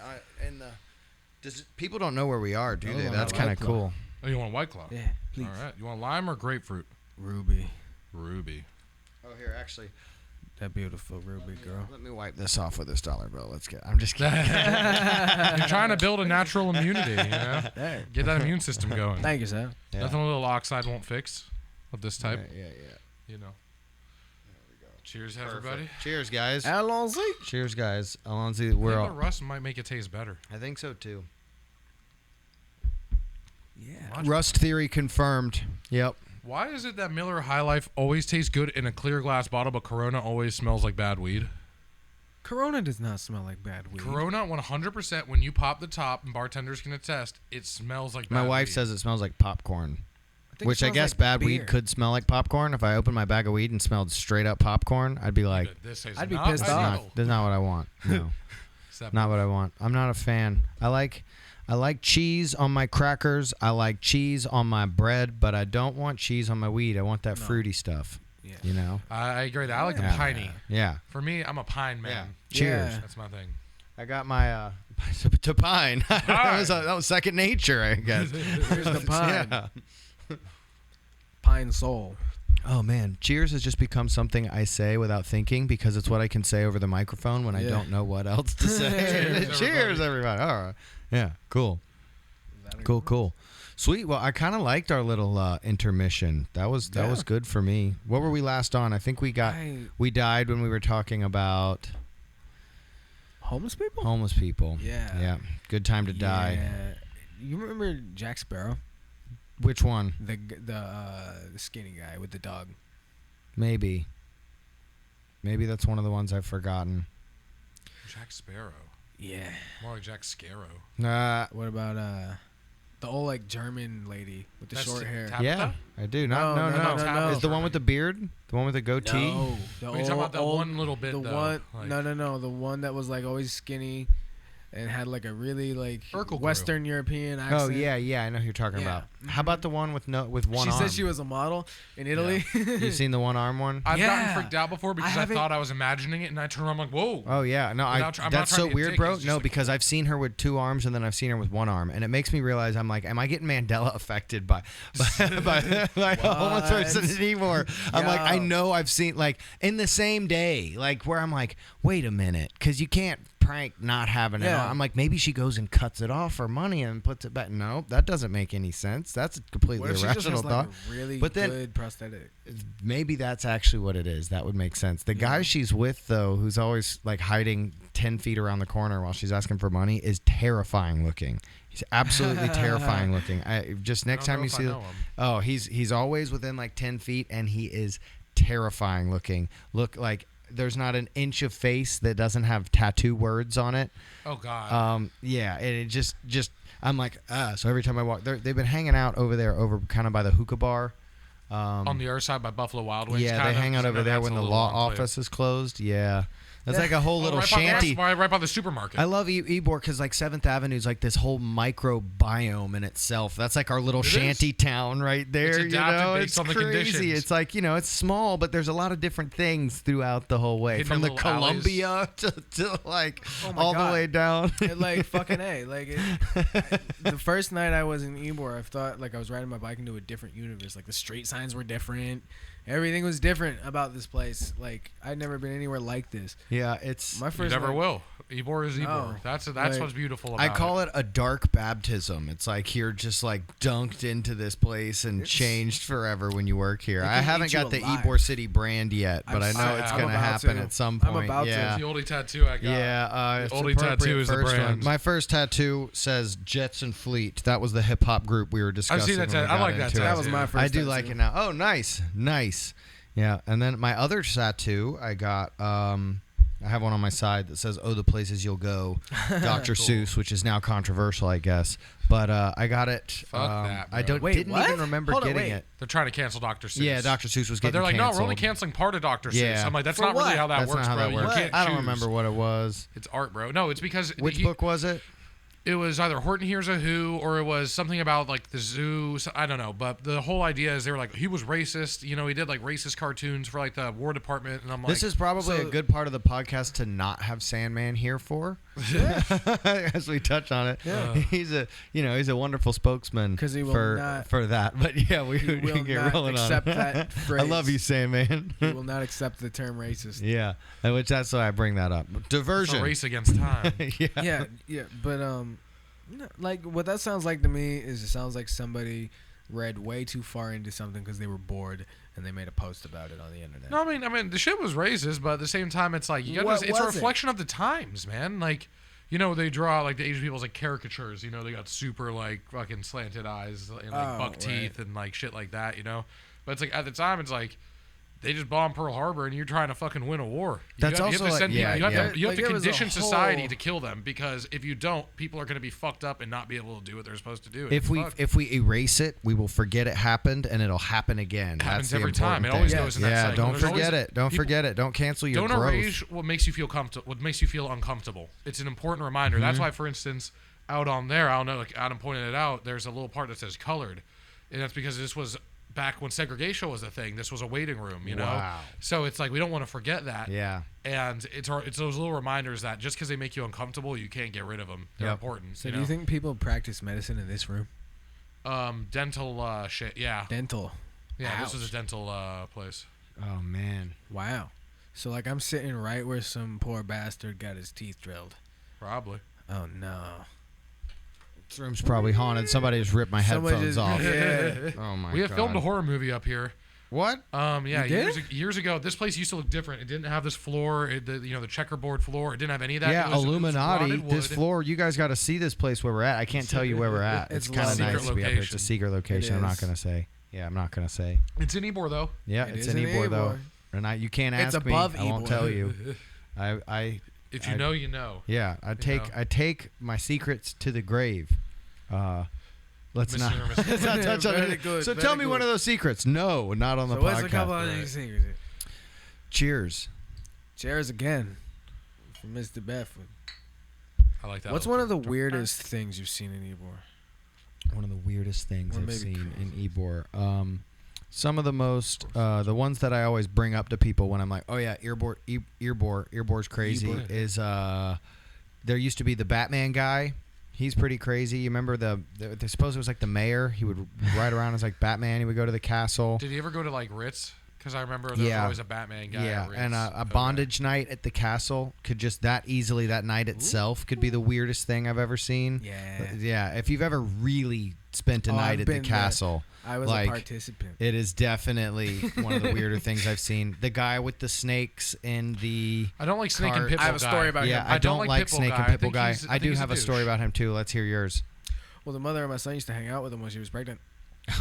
People don't know where we are, do they? That's kind of cool. Oh, you want White Claw? Yeah, please. All right. You want lime or grapefruit? Ruby. Oh, here, actually. That beautiful Ruby girl. Let me wipe this off with this dollar bill. I'm just kidding. You're trying to build a natural immunity, you know? Hey. Get that immune system going. Thank you, sir. Yeah. Nothing a little oxide won't fix of this type. Yeah. You know. There we go. Cheers, Perfect. everybody. Cheers, guys. Allons-y. Cheers, guys. Alonzi, The rust might make it taste better. I think so, too. Yeah. Rust theory confirmed. Yep. Why is it that Miller High Life always tastes good in a clear glass bottle, but Corona always smells like bad weed? Corona does not smell like bad weed. Corona, 100%, when you pop the top, and bartenders can attest, it smells like bad weed. My wife says it smells like popcorn. Which I guess like bad beer. weed could smell like popcorn. If I opened my bag of weed and smelled straight up popcorn, I'd be like, I'd be pissed off. That's not what I want. No. Not what I want. I'm not a fan. I like cheese on my crackers. I like cheese on my bread, but I don't want cheese on my weed. I want that fruity stuff. Yeah. You know? I agree. I like the piney. Yeah. For me, I'm a pine man. Yeah. Cheers. That's my thing. I got my To pine. that was second nature, I guess. Here's the pine. Yeah. Pine soul. Oh man, cheers has just become something I say without thinking because it's what I can say over the microphone when I don't know what else to say. Cheers, everybody. All right. Yeah, cool. Cool. Sweet. Well, I kind of liked our little intermission. That was good for me. What were we last on? I think we died when we were talking about homeless people. Homeless people. Yeah. Good time to die. You remember Jack Sparrow? Which one? The skinny guy with the dog. Maybe that's one of the ones I've forgotten. Jack Sparrow. Yeah. More like Jack Scarrow. What about the old like German lady with the short hair? Tabitha? Yeah, I do. No. Is the one with the beard? The one with the goatee? No. You're talking about that one little bit, though. No. The one that was like always skinny and had like a really like Urkel Western European accent. Oh yeah, I know who you're talking about. How about the one with one arm? She said she was a model in Italy. Yeah. You seen the one arm one? I've gotten freaked out before because I thought I was imagining it, and I turned around like, whoa. Oh yeah, no, that's so weird, bro. No, because I've seen her with two arms, and then I've seen her with one arm, and it makes me realize I'm like, am I getting Mandela affected by a homeless person in Ybor? I'm like, I know I've seen like in the same day, like where I'm like, wait a minute, because you can't prank not having it on. I'm like, maybe she goes and cuts it off for money and puts it back. No, that doesn't make any sense. That's a completely irrational thought. Really good prosthetic. Maybe that's actually what it is. That would make sense. The guy she's with, though, who's always like hiding 10 feet around the corner while she's asking for money, is terrifying looking. He's absolutely terrifying looking. Next time you see him. Oh, he's always within like 10 feet, and he is terrifying looking. Look like there's not an inch of face that doesn't have tattoo words on it. Oh God. Yeah, and it just I'm like, so every time I walk, they've been hanging out over there, over kind of by the hookah bar. On the other side by Buffalo Wild Wings. Yeah, they hang out over there when the law office is closed. Yeah. That's like a whole little shanty. Right by the supermarket. I love Ybor because like 7th Avenue is like this whole microbiome in itself. That's like our little shanty town right there. It's adapted based on the crazy. Conditions. It's like, it's small, but there's a lot of different things throughout the whole way. From the Columbia to like all the way down. Like fucking A. Like the first night I was in Ybor, I thought like I was riding my bike into a different universe. Like the street signs were different. Everything was different about this place. Like I'd never been anywhere like this. Yeah, it's my first. You never will. Ybor is Ybor. No, that's what's beautiful about it. I call it a dark baptism. It's like you're just like dunked into this place and changed forever when you work here. I haven't got the Ybor City brand yet, but I know it's going to happen at some point. I'm about to. It's the oldie tattoo I got. Yeah, the oldie tattoo is the brand. My first tattoo says Jets and Fleet. That was the hip hop group we were discussing. I've seen that tattoo. I like that tattoo. That was my first I do like it now. Oh, nice. Yeah, and then my other tattoo I got, I have one on my side that says, "Oh, the places you'll go," Dr. Seuss, which is now controversial, I guess. But I got it. Fuck that, bro. I didn't even remember getting it. They're trying to cancel Dr. Seuss. Yeah, Dr. Seuss was getting canceled. But they're like, no, we're only canceling part of Dr. Seuss. Yeah. I'm like, that's not really how that works, bro. You can't I don't remember what it was. It's art, bro. No, it's because... Which book was it? It was either Horton Hears a Who or it was something about like the zoo. I don't know. But the whole idea is they were like, he was racist. He did like racist cartoons for like the War Department. And I'm like, this is probably a good part of the podcast to not have Sandman here for. As we touch on it. Yeah. He's a wonderful spokesman for that. But yeah, we can get rolling on it. That phrase. I love you, Sandman. He will not accept the term racist. Yeah. That's why I bring that up. Diversion. It's a race against time. Yeah, but like what that sounds like to me is it sounds like somebody read way too far into something because they were bored and they made a post about it on the internet. No, I mean the shit was racist, but at the same time it's like it's a reflection of the times, man. Like, they draw like the Asian people as like caricatures. They got super like fucking slanted eyes and like buck teeth and like shit like that. But it's like at the time it's like. They just bombed Pearl Harbor, and you're trying to fucking win a war. You have to condition society to kill them, because if you don't, people are going to be fucked up and not be able to do what they're supposed to do. If we erase it, we will forget it happened, and it'll happen again. It happens every time. It always goes in that cycle. Don't forget it. Don't forget it. Don't cancel your growth. Don't erase what makes you feel comfortable. What makes you feel uncomfortable. It's an important reminder. That's why, for instance, out on there, I don't know, like Adam pointed it out. There's a little part that says colored, and that's because this was back when segregation was a thing, this was a waiting room, you know? Wow. So it's like we don't want to forget that. Yeah. And it's those little reminders that just because they make you uncomfortable, you can't get rid of them. They're important. So do you think people practice medicine in this room? Dental shit, yeah. Dental. Yeah, Ouch. this is a dental place. Oh, man. Wow. So, like, I'm sitting right where some poor bastard got his teeth drilled. Probably. Oh, no. This room's probably haunted. Somebody just ripped my headphones off. Yeah. Oh, my God. We have filmed a horror movie up here. What? Yeah, You did? years ago, this place used to look different. It didn't have this floor, the checkerboard floor. It didn't have any of that. Yeah, it was Illuminati. rotted This wood. floor, you guys got to see this place where we're at. I can't tell you where we're at. It's It's kind of a nice secret to be up here. It's a location. secret location. It I'm not is. going to say. Yeah, I'm not going to say. It's in Ybor, though. Yeah, It it's is in in Ybor, though. Ybor. And you can't ask It's me. above I won't Ybor. tell you. I If you know, you know. Yeah, I take my secrets to the grave. Let's Mr. not, or Mrs. let's not touch on Very it. good, So very tell me good. one of those secrets. No, not on the So what's a couple podcast. of these secrets? Cheers. Cheers again from Mr. Barefoot. I like that. What's one of the weirdest things you've seen in Ybor? One of the weirdest things Or I've maybe seen in crazy. Ybor. Some of the most, the ones that I always bring up to people when I'm like, oh yeah, Yrbor's crazy, Ybor. is there used to be the Batman guy. He's pretty crazy. You remember I suppose it was like the mayor. He would ride around as like Batman. He would go to the castle. Did he ever go to like Ritz? Because I remember there was Yeah. always a Batman guy. Yeah, at Ritz. and a Okay. bondage night at the castle could just that night itself could be the weirdest thing I've ever seen. Yeah. Yeah, if you've ever really spent a Oh, night I've at the been there. castle, I was like, a participant. it is definitely one of the weirder things I've seen. The guy with the snakes in the I don't like Snake and cart. Pitbull I have a story guy. about yeah, him. I don't like Pitbull Snake guy. and I Pitbull think guy. he's- I think do he's have a douche. story about him too. Let's hear yours. Well, the mother of my son used to hang out with him when she was pregnant.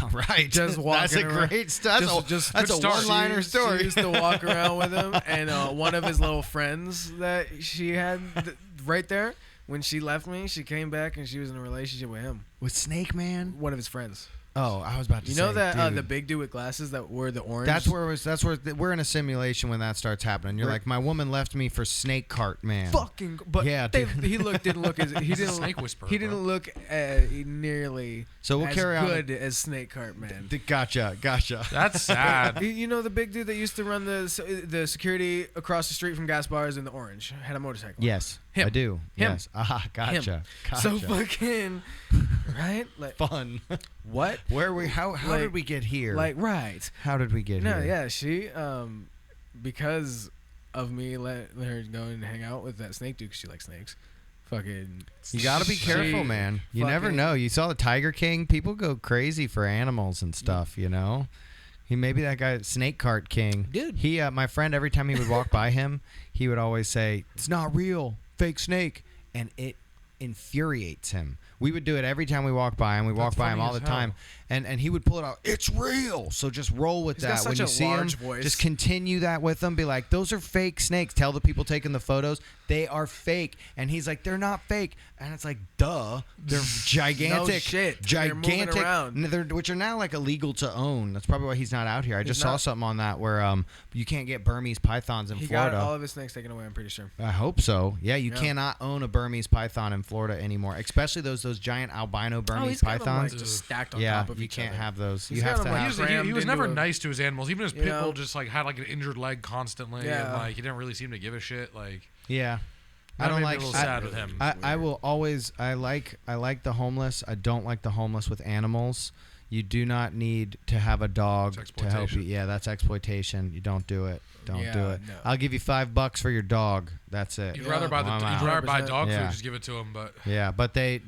All right, Just that's a walking around. great stuff. Just That's a good start. one-liner She story. used to walk around with him, and one of his little friends that she had right there. When she left me, she came back and she was in a relationship with him, With Snake Man. one of his friends. Oh, I was about to You say. know that dude. the big dude with glasses that wore the orange. That's where we're in a simulation when that starts happening. You're We're- like, my woman left me for Snake Cart Man. fucking. But Yeah, they, dude. he didn't look as he He's a didn't snake whisperer, he bro. didn't look nearly So we'll as carry on. good as Snake Cart Man. Gotcha. That's sad. You know the big dude that used to run the security across the street from gas bars in the orange had a motorcycle. Yes, Him. I do. Him. Yes. Ah, gotcha. Him. Gotcha. So fucking right? Like fun. what? How Like- did we get here? Like right. how did we get No, here? yeah, she because of me letting her go and hang out with that snake dude 'cause she likes snakes. Fucking You got to be careful, she man. You never fucking- know. You saw the Tiger King. People go crazy for animals and stuff, you know? He maybe that guy Snake Cart King. Dude. He my friend every time he would walk by him, he would always say, "It's not real. Fake snake." And it infuriates him. We would do it every time we walk by him. We walk That's by him funny all the as hell. time. And he would pull it out. It's real. So just roll with He's got that. When such you a see him, large voice. just continue that with them. Be like, those are fake snakes. Tell the people taking the photos they are fake. And he's like, they're not fake. And it's like, duh. They're gigantic. No shit. They're moving Gigantic. around. Which are now like illegal to own. That's probably why he's not out here. I just saw not. something on that where you can't get Burmese pythons in he Florida. got all of his snakes taken away. I'm pretty sure. I hope so. Yeah, you Yeah. cannot own a Burmese python in Florida anymore, especially those giant albino Burmese he's got them, pythons. like, just stacked on yeah, top of you each can't other. have those. He's You got have to them, like, have. He crammed was into never a- nice to his animals. Even his You pit know? bull just like had like an injured leg constantly, Yeah. and like he didn't really seem to give a shit. Like Yeah, I that don't made me like. a little sad with him. I will always. I like the homeless. I don't like the homeless with animals. You do not need to have a dog It's to help you. exploitation. Yeah, that's exploitation. You don't do it. Don't do Yeah, it. no. I'll give you $5 for your dog. That's it. You'd Yeah. rather buy I'm you'd out. rather buy 100%. dog Yeah. food, just give it to them. But Yeah, but they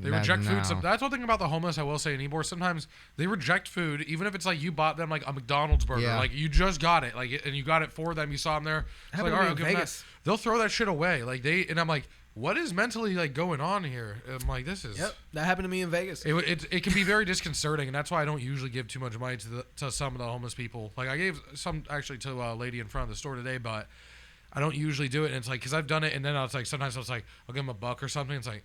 reject no. food. That's one thing about the homeless. I will say in Ybor, sometimes they reject food, even if it's like you bought them like a McDonald's burger, Yeah. like you just got it, like and you got it for them. You saw them there. It's Happened like, to all me right, in I'll give them that. Vegas. They'll throw that shit away. Like and I'm like, what is mentally like going on here? I'm like, this is. Yep, that happened to me in Vegas. It can be very disconcerting, and that's why I don't usually give too much money to some of the homeless people. Like I gave some actually to a lady in front of the store today, but I don't usually do it. And it's like because I've done it, and then I was like sometimes I was like I'll give them $1 or something. It's like,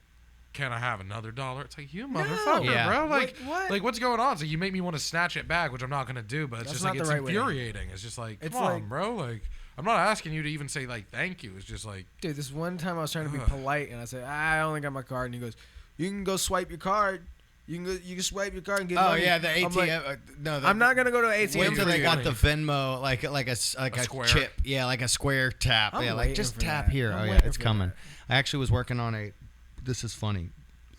can I have another $1? It's like you motherfucker, Yeah. bro. Like What? like what's going on? So you make me want to snatch it back, which I'm not gonna do. But it's That's just not like the it's right way. infuriating. It's just like It's come on, like- bro. Like I'm not asking you to even say like thank you. It's just like Dude, this one time I was trying to be Ugh. polite, and I said, I only got my card, and he goes, you can go swipe your card. You can swipe your card and get Oh money. yeah, the I'm ATM. like, No, I'm not gonna go to an ATM. Wait till they got money. the Venmo, like a square. chip. Yeah, like a square tap. I'm Yeah, like waiting just for tap that. here. I'm Oh yeah, waiting it's for coming. that. I actually was working on a. This is funny.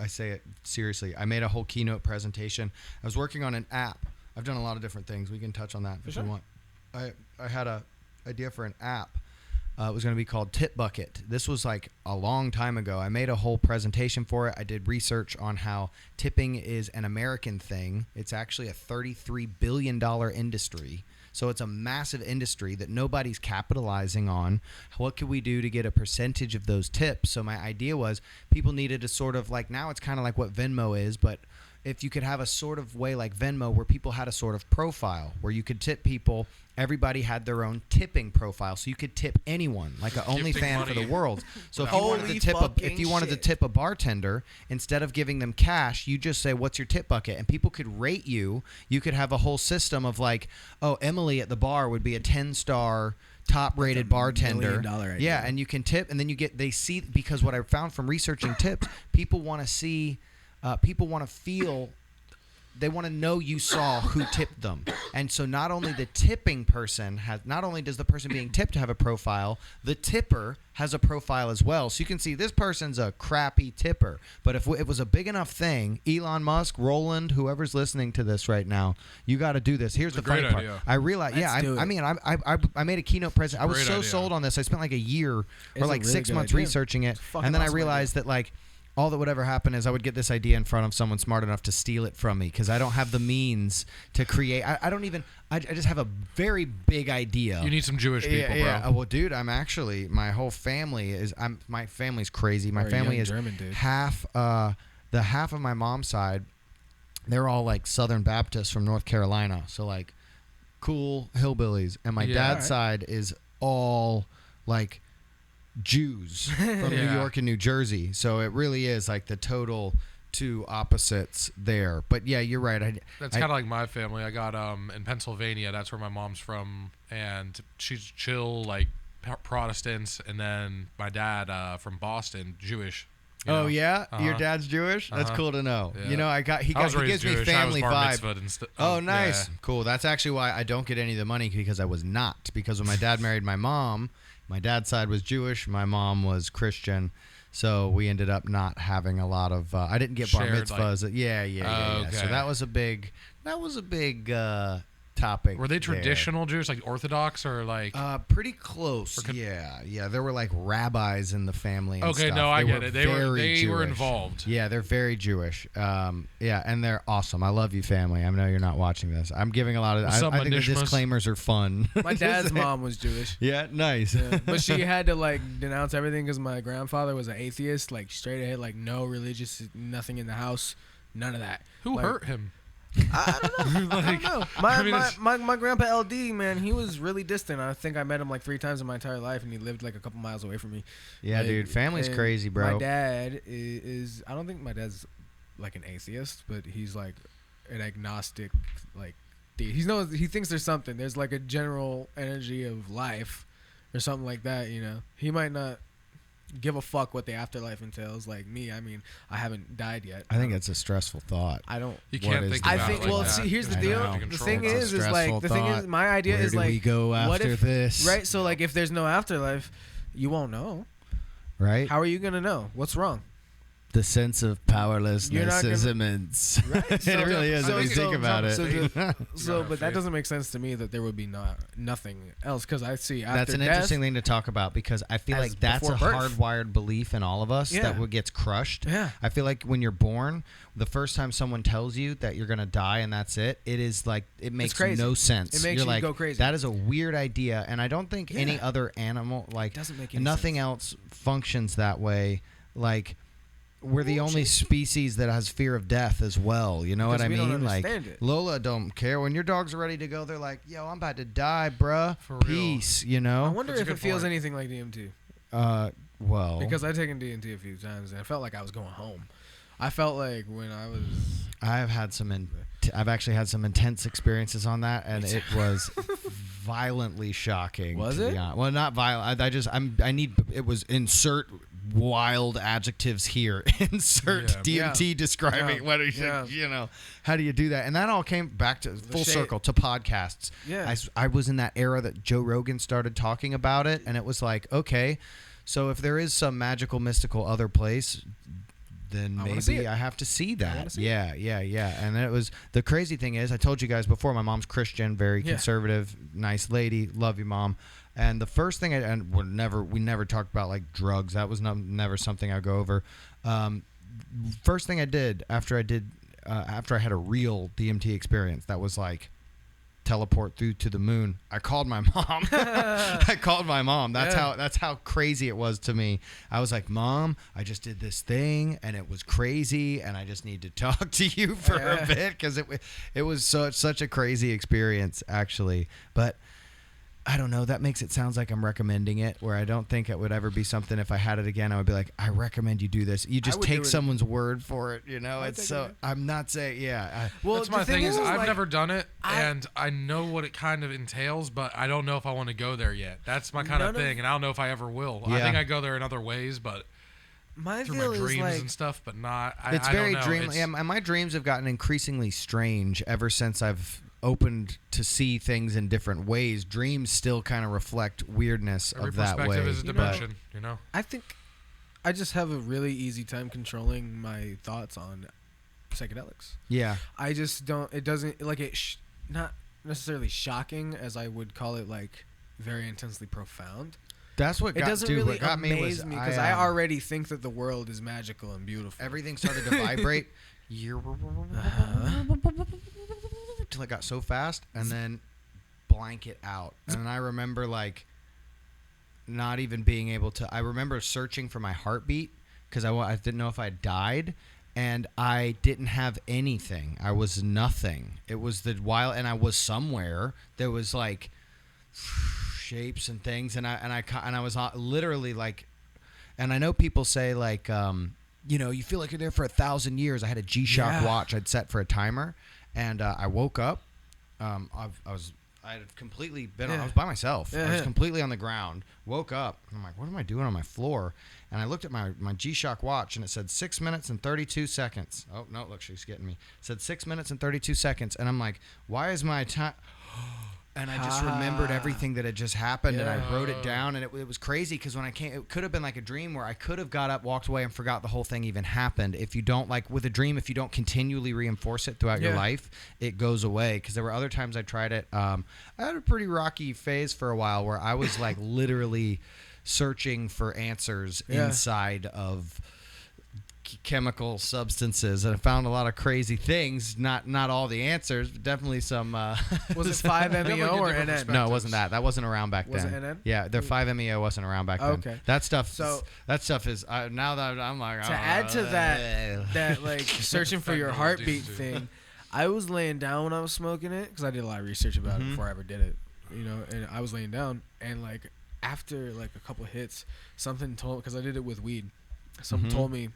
I say it seriously. I made a whole keynote presentation. I was working on an app. I've done a lot of different things. We can touch on that if you want. I had a idea for an app. It was going to be called Tip Bucket. This was like a long time ago. I made a whole presentation for it. I did research on how tipping is an American thing. It's actually a $33 billion industry. So it's a massive industry that nobody's capitalizing on. What could we do to get a percentage of those tips? So my idea was people needed to sort of like, now it's kind of like what Venmo is, but if you could have a sort of way like Venmo where people had a sort of profile where you could tip people, everybody had their own tipping profile, so you could tip anyone, like an OnlyFans for the world. So if you wanted to tip a bartender, instead of giving them cash, you just say, "What's your tip bucket?" and people could rate you. You could have a whole system of like, "Oh, Emily at the bar would be a 10-star." Top-rated bartender. $1 million idea. Yeah, and you can tip, and then they see, because what I found from researching tips, people want to see. People want to feel, they want to know you saw who tipped them. And so not only the tipping person not only does the person being tipped have a profile, the tipper has a profile as well. So you can see this person's a crappy tipper. But if it was a big enough thing, Elon Musk, Roland, whoever's listening to this right now, you got to do this. Here's the funny part. I realized, I made a keynote presentation. I was so sold on this. I spent like a year or like 6 months researching it. And then I realized that like, all that would ever happen is I would get this idea in front of someone smart enough to steal it from me because I don't have the means to create. I just have a very big idea. You need some Jewish people, bro. Well, dude, my whole family is, my family's crazy. My family is German dude. half of my mom's side, they're all like Southern Baptists from North Carolina. So like cool hillbillies. And my dad's side is all like Jews from New York and New Jersey. So it really is like the total two opposites there. But yeah, you're right. That's kind of like my family. I got in Pennsylvania. That's where my mom's from, and she's chill, like Protestants. And then my dad from Boston, Jewish. Oh yeah, your dad's Jewish. That's cool to know. Yeah. You know, he gives me family vibe. Oh, nice, cool. That's actually why I don't get any of the money, because I was not. Because when my dad married my mom, my dad's side was Jewish, my mom was Christian, so we ended up not having a lot of. I didn't get bar mitzvahs. Like, yeah. Okay. So that was a big topic. Were they traditional Jews, like Orthodox, or like? Pretty close. Yeah. There were like rabbis in the family. And okay, stuff. no, I get it. They Jewish. were involved. Yeah, they're very Jewish. Yeah, and they're awesome. I love you, family. I know you're not watching this. I'm giving a lot of. I think the disclaimers are fun. My dad's mom was Jewish. Yeah, nice. Yeah, but she had to like denounce everything because my grandfather was an atheist, like straight ahead, like no religious, nothing in the house, none of that. Who hurt him? I don't know. I don't know. My grandpa LD, man, he was really distant. I think I met him like 3 times in my entire life, and he lived like a couple miles away from me. Yeah, dude, family's crazy, bro. My dad is I don't think my dad's like an atheist, but he's like an agnostic, like he thinks there's something. There's like a general energy of life or something like that, you know. He might not give a fuck what the afterlife entails. Like me, I mean, I haven't died yet. I think that's a stressful thought. I don't. You can't think about it like that. See, here's the deal. The thing is my idea is like, we go after this? Right. So like, if there's no afterlife, you won't know. Right. How are you gonna know? What's wrong? The sense of powerlessness is immense. Right? It really is if you think about it. But that doesn't make sense to me that there would be nothing else, because I see after that's an interesting thing to talk about, because I feel like that's a hardwired belief in all of us that gets crushed. Yeah. I feel like when you're born, the first time someone tells you that you're gonna die and that's it, it is like it makes no sense. It makes you're you like, go crazy. That is a weird idea, and I don't think any other animal doesn't make any nothing sense. else functions that way. Like, we're the only species that has fear of death as well. You know what I mean? Don't understand like it. Lola don't care. When your dogs are ready to go, they're like, "Yo, I'm about to die, bruh. For real. Peace." You know? I wonder if it feels anything like DMT. Well, Because I've taken DMT a few times and I felt like I was going home. I felt like when I was. I've actually had some intense experiences on that, and it was violently shocking. Was it? Well, not violent. It was insert wild adjectives here. Insert DMT describing what how do you do that? And that all came back to full circle to podcasts. Yeah. I was in that era that Joe Rogan started talking about it, and it was like, okay, so if there is some magical, mystical other place, then maybe I have to see that. Yeah. And it was, the crazy thing is, I told you guys before, my mom's Christian, very conservative, nice lady. Love you, Mom. And the first thing, we never talked about like drugs. That was never something I go over. First thing I did after I had a real DMT experience, that was like teleport through to the moon. I called my mom. That's how crazy it was to me. I was like, Mom, I just did this thing and it was crazy and I just need to talk to you for a bit, because it was such a crazy experience, actually. But I don't know. That makes it sound like I'm recommending it, where I don't think it would ever be something, if I had it again, I would be like, I recommend you do this. You just take someone's word for it, you know? I'm not saying, well, that's my thing is I've never done it, and I know what it kind of entails, but I don't know if I want to go there yet. That's my kind of thing, and I don't know if I ever will. Yeah. I think I go there in other ways, but through my dreams and stuff, but not. It's very dreamy. Yeah, my dreams have gotten increasingly strange ever since I've opened to see things in different ways. Dreams still kind of reflect weirdness of that way. Every perspective is a dimension, I think I just have a really easy time controlling my thoughts on psychedelics. Yeah. I just don't, it doesn't, like, not necessarily shocking as I would call it, like, very intensely profound. That's what got, it doesn't dude, really what got amaze me, because I already think that the world is magical and beautiful. Everything started to vibrate. Till it got so fast, and then blank it out. And I remember like not even being able to. I remember searching for my heartbeat because I didn't know if I died, and I didn't have anything. I was nothing. It was the wild, and I was somewhere. There was like shapes and things, and I was literally like, and I know people say like, you feel like you're there for 1,000 years. I had a G-Shock watch I'd set for a timer. And I woke up. I had completely been. I was by myself. I was completely on the ground. Woke up. And I'm like, what am I doing on my floor? And I looked at my G-Shock watch, and it said 6 minutes and 32 seconds. Oh no! Look, she's getting me. It said 6 minutes and 32 seconds. And I'm like, why is my time? And I just remembered everything that had just happened, and I wrote it down, and it was crazy because when I came, it could have been like a dream where I could have got up, walked away, and forgot the whole thing even happened. If you don't, like with a dream, if you don't continually reinforce it throughout your life, it goes away. Because there were other times I tried it. I had a pretty rocky phase for a while where I was like literally searching for answers inside of chemical substances, and I found a lot of crazy things. Not all the answers, but definitely some. Was it 5-MeO or NN? No, it wasn't that. That wasn't around back then. Was it NN? Yeah, the 5-MeO wasn't around back then. Okay. That stuff. So that stuff is now that I'm like to add to that like searching for your heartbeat thing. I was laying down when I was smoking it because I did a lot of research about it before I ever did it. And I was laying down, and like after like a couple hits, something told, because I did it with weed. Something told me,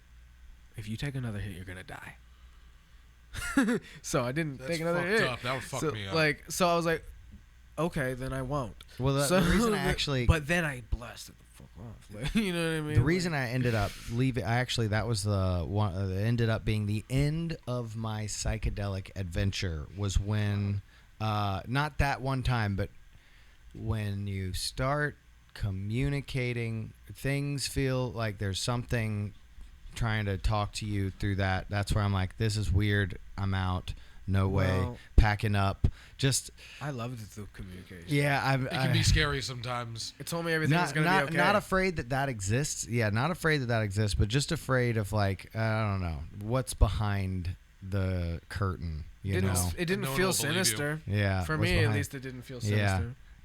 if you take another hit, you're gonna die. So I didn't take another hit. Up. That would fuck me up. So I was like, okay, then I won't. Well, the reason I actually, but then I blasted the fuck off. Like, you know what I mean? The reason I ended up leaving, that was the one. It ended up being the end of my psychedelic adventure. Was when, not that one time, but when you start communicating, things feel like there's something trying to talk to you through that. That's where I'm like, this is weird. I'm out. No way. Packing up. Just. I loved the communication. Yeah, it can be scary sometimes. It told me everything was gonna be okay. Not afraid that exists. Yeah, not afraid that exists, but just afraid of like, I don't know, what's behind the curtain. You know, it didn't feel sinister. Yeah, for me at least, it didn't feel sinister. Yeah,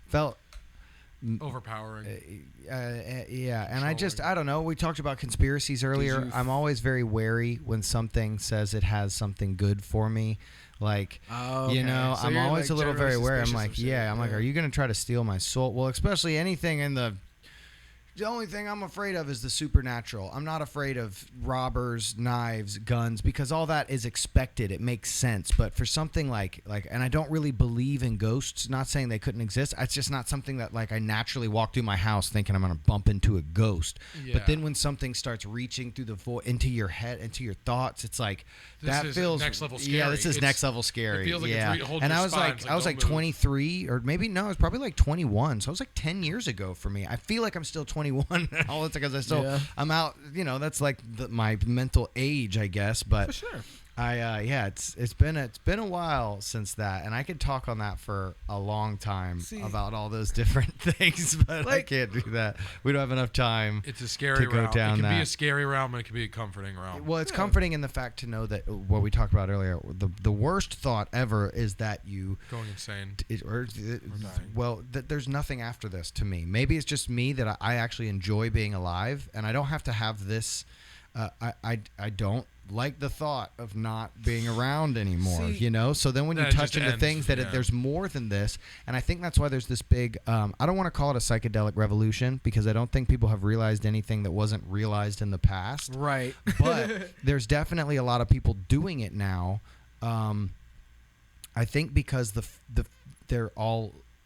felt overpowering. Yeah, and I don't know. We talked about conspiracies earlier. I'm always very wary when something says it has something good for me. Like, you know, so I'm always like a little very wary. I'm like, I'm like, are you going to try to steal my soul? Well, especially anything in the The only thing I'm afraid of is the supernatural. I'm not afraid of robbers, knives, guns, because all that is expected. It makes sense. But for something like, and I don't really believe in ghosts. Not saying they couldn't exist. It's just not something that like I naturally walk through my house thinking I'm gonna bump into a ghost. Yeah. But then when something starts reaching through the void into your head, into your thoughts, it's like that feels next level scary. Yeah, this is next level scary. It feels like it's and I was like 23 or maybe no, I was probably like 21. So it was like 10 years ago for me. I feel like I'm still 21 and all it's because I'm out, that's like my mental age, I guess, but for sure. It's been a while since that, and I could talk on that for a long time about all those different things, but I can't do that. We don't have enough time. It's a scary realm. It can be a scary realm, and it can be a comforting realm. Well, it's comforting in the fact to know that what we talked about earlier. The worst thought ever is that you going insane or dying. There's nothing after this to me. Maybe it's just me that I actually enjoy being alive, and I don't have to have this. I don't like the thought of not being around anymore, So then when you touch into things that there's more than this, and I think that's why there's this big, I don't want to call it a psychedelic revolution because I don't think people have realized anything that wasn't realized in the past. Right. But there's definitely a lot of people doing it now. I think because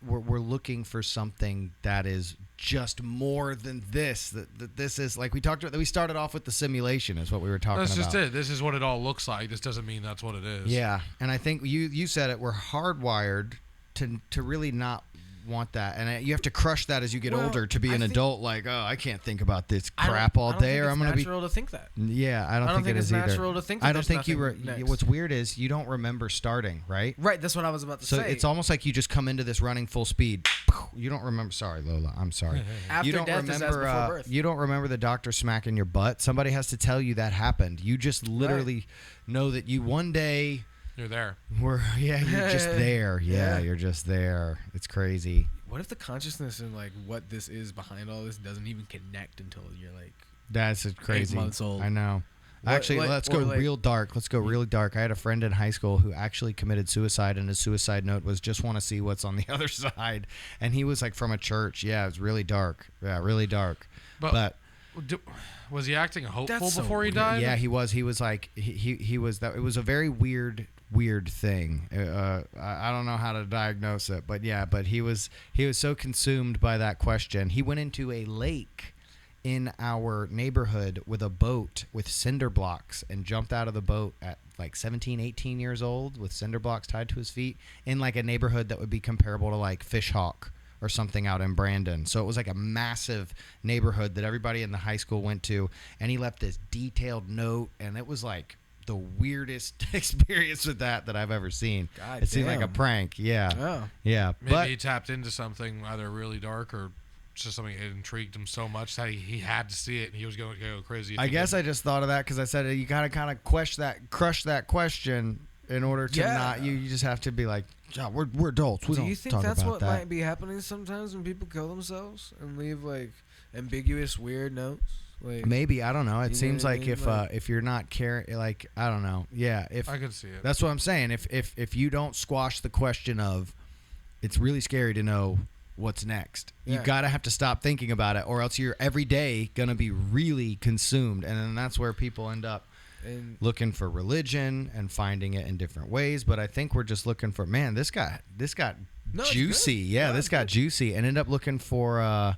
we're looking for something that is just more than this. That this is like we talked about. We started off with the simulation is what we were talking about. That's just it. This is what it all looks like. This doesn't mean that's what it is. Yeah, and I think you said it. We're hardwired to really not want that, and you have to crush that as you get older to be an adult. Like, oh, I can't think about this crap all day, or I'm going to be natural to think that. Yeah, I don't think it is either. It's natural to think that. I don't think you were. What's weird is you don't remember starting, right? Right. That's what I was about to say. So it's almost like you just come into this running full speed. You don't remember. Sorry, Lola. I'm sorry. After you don't death remember. Is as before birth. You don't remember the doctor smacking your butt. Somebody has to tell you that happened. You just literally know that you one day. You're there. You're just there. Yeah, you're just there. It's crazy. What if the consciousness and like what this is behind all this doesn't even connect until you're like that's crazy 8 months old? I know. Actually, let's go real dark. Let's go really dark. I had a friend in high school who actually committed suicide, and his suicide note was just want to see what's on the other side. And he was like from a church. Yeah, it was really dark. Yeah, really dark. But was he acting hopeful before he died? Yeah, he was. He was like he was that. It was a very weird thing. I don't know how to diagnose it, but he was so consumed by that question. He went into a lake in our neighborhood with a boat with cinder blocks and jumped out of the boat at like 17, 18 years old with cinder blocks tied to his feet in like a neighborhood that would be comparable to like Fishhawk or something out in Brandon. So it was like a massive neighborhood that everybody in the high school went to, and he left this detailed note, and it was like the weirdest experience with that I've ever seen. It seemed like a prank. Yeah. Yeah. Maybe he tapped into something either really dark or just something that intrigued him so much that he had to see it and he was going to go crazy. I guess I just thought of that because I said you got to kind of crush that question in order to not. You just have to be like, oh, we're adults. Do you think that's what might be happening sometimes when people kill themselves and leave like ambiguous, weird notes? Like, maybe, I don't know. It seems like if you're not caring, like, I don't know. Yeah, if I could see it. That's what I'm saying. If you don't squash the question of, it's really scary to know what's next. You gotta have to stop thinking about it, or else you're every day gonna be really consumed, and then that's where people end up looking for religion and finding it in different ways. But I think we're just looking for this got juicy. Yeah, this got juicy, and end up looking for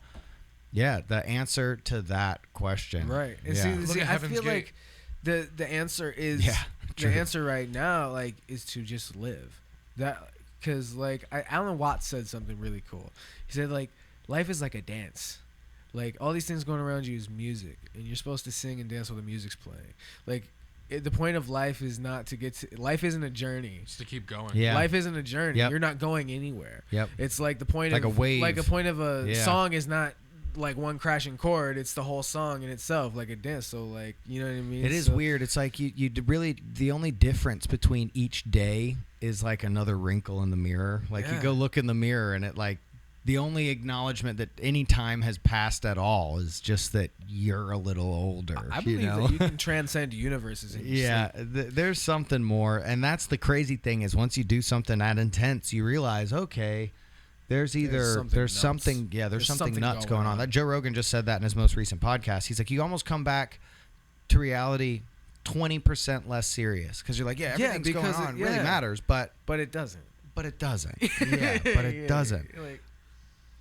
the answer to that question. Right. And see I feel like the answer is the answer right now is to just live. That because Alan Watts said something really cool. He said life is like a dance. Like all these things going around you is music, and you're supposed to sing and dance while the music's playing. The point of life is not to get to. Life isn't a journey. It's to keep going. Yeah. Life isn't a journey. Yep. You're not going anywhere. Yep. It's like the point of a wave. Like a point of a Yeah. song is not like one crashing chord. It's the whole song in itself, like a dance. So you know what I mean? It is weird. It's like you really the only difference between each day is like another wrinkle in the mirror. You go look in the mirror and it the only acknowledgement that any time has passed at all is just that you're a little older. I believe that you can transcend universes in your sleep. There's something more, and that's the crazy thing is once you do something that intense, you realize, okay, there's something nuts going on. That Joe Rogan just said that in his most recent podcast. He's like, you almost come back to reality 20% less serious because you're like, everything's going on really matters, but it doesn't. But it doesn't. Doesn't.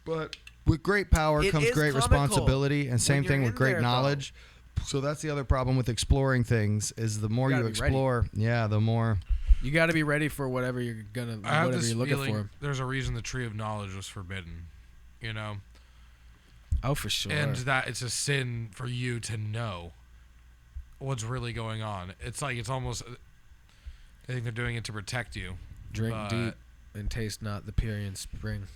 But with great power comes great responsibility, and same thing with great knowledge. So that's the other problem with exploring things is the more you explore, the more you got to be ready for whatever you're looking for. There's a reason the tree of knowledge was forbidden, you know. Oh, for sure. And that it's a sin for you to know what's really going on. It's like it's almost. I think they're doing it to protect you. Drink deep and taste not the Pierian spring.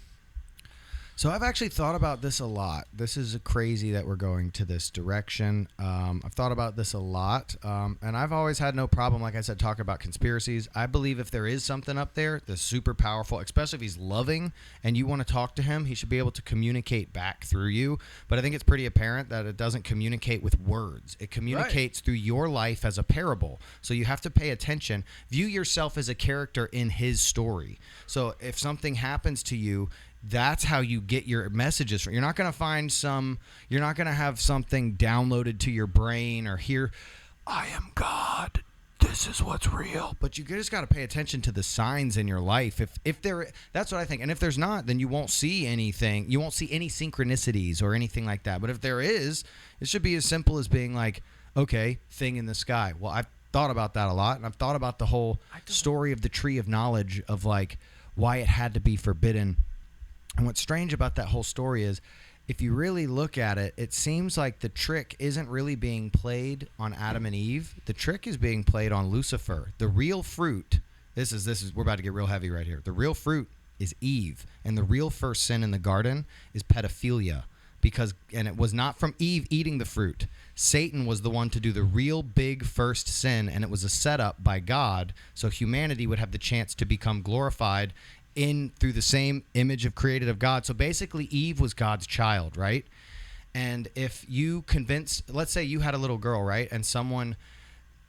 So I've actually thought about this a lot. This is crazy that we're going to this direction. I've thought about this a lot, and I've always had no problem, like I said, talking about conspiracies. I believe if there is something up there that's super powerful, especially if he's loving and you want to talk to him, he should be able to communicate back through you. But I think it's pretty apparent that it doesn't communicate with words. It communicates through your life as a parable. So you have to pay attention. View yourself as a character in his story. So if something happens to you, that's how you get your messages. You're not going to you're not going to have something downloaded to your brain or hear, I am God. This is what's real. But you just got to pay attention to the signs in your life. That's what I think. And if there's not, then you won't see anything. You won't see any synchronicities or anything like that. But if there is, it should be as simple as being like, okay, thing in the sky. Well, I've thought about that a lot. And I've thought about the whole story of the tree of knowledge of like why it had to be forbidden. And what's strange about that whole story is if you really look at it, it seems like the trick isn't really being played on Adam and Eve. The trick is being played on Lucifer. The real fruit, this is we're about to get real heavy right here. The real fruit is Eve, and the real first sin in the garden is pedophilia and it was not from Eve eating the fruit. Satan was the one to do the real big first sin, and it was a setup by God so humanity would have the chance to become glorified through the same image of created of God. So basically Eve was God's child, right? And if you let's say you had a little girl, right? And someone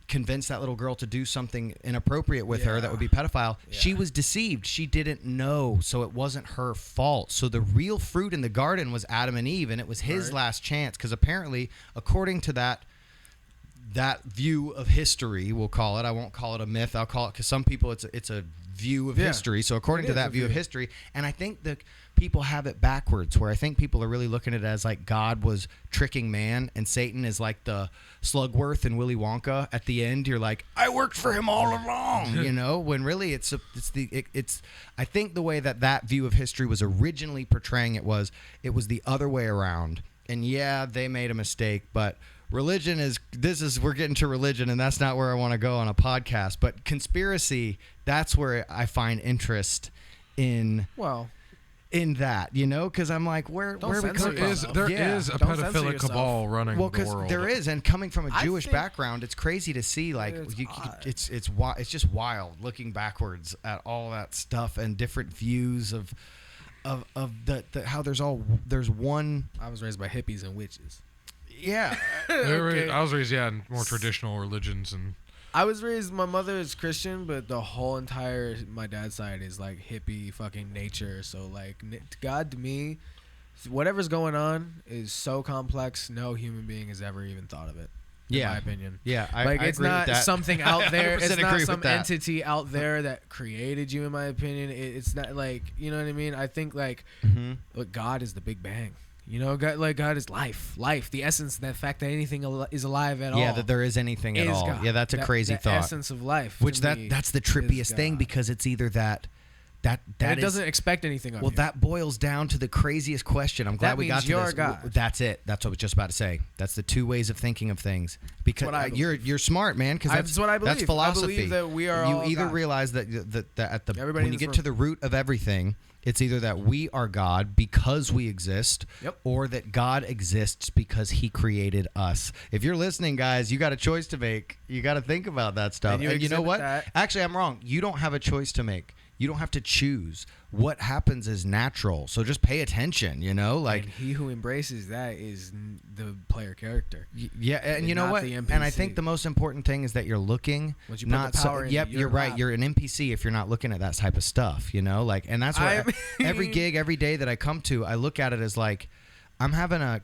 convinced that little girl to do something inappropriate with her that would be pedophile. Yeah. She was deceived. She didn't know, so it wasn't her fault. So the real fruit in the garden was Adam and Eve, and it was his last chance because apparently, according to that view of history, we'll call it. I won't call it a myth. I'll call it because some people it's a view of history. So according to that view of history, and I think that people have it backwards, where I think people are really looking at it as like God was tricking man and Satan is like the Slugworth and Willy Wonka. At the end, you're like, I worked for him all along, you know. When really it's I think the way that view of history was originally portraying it was the other way around. And yeah, they made a mistake, but religion we're getting to religion, and that's not where I want to go on a podcast. But conspiracy, that's where I find interest in. Well, in that, you know, because I'm like, where are we coming from? There is a pedophilic cabal running the world. Well, because there is, and coming from a Jewish background, it's crazy to see. Like, it's just wild looking backwards at all that stuff and different views of how there's one. I was raised by hippies and witches. Yeah. Okay. I was raised, in more traditional religions. And I was raised, my mother is Christian, but the whole my dad's side is like hippie fucking nature. So like God to me, whatever's going on is so complex, no human being has ever even thought of it. In my opinion. Yeah, I it's agree not with that. something out there. It's not some entity out there that created you. In my opinion, it's not like, you know what I mean. I think like, look, God is the Big Bang. You know, God is life, the essence, the fact that anything is alive at all. Yeah, that there is anything at all. God. Yeah, that's a crazy thought. The essence of life. Which that's the trippiest thing, because it's either that it doesn't expect anything of you. Well, that boils down to the craziest question. I'm glad we got to this. God. That's it. That's what I was just about to say. That's the two ways of thinking of things. Because you're smart, man. Because that's what I believe. That's philosophy. I believe that we are all either God. Realize that when you get to the root of everything, it's either that we are God because we exist, or that God exists because he created us. If you're listening, guys, you got a choice to make. You got to think about that stuff. And you know what? Actually, I'm wrong. You don't have a choice to make. You don't have to choose. what happens is natural. So just pay attention, like. And he who embraces that is the player character. Yeah, and you know what? And I think the most important thing is that you're looking. Once you put the power into you're right. lap. You're an NPC if you're not looking at that type of stuff, like, and that's why every gig, every day that I come to, I look at it as like, I'm having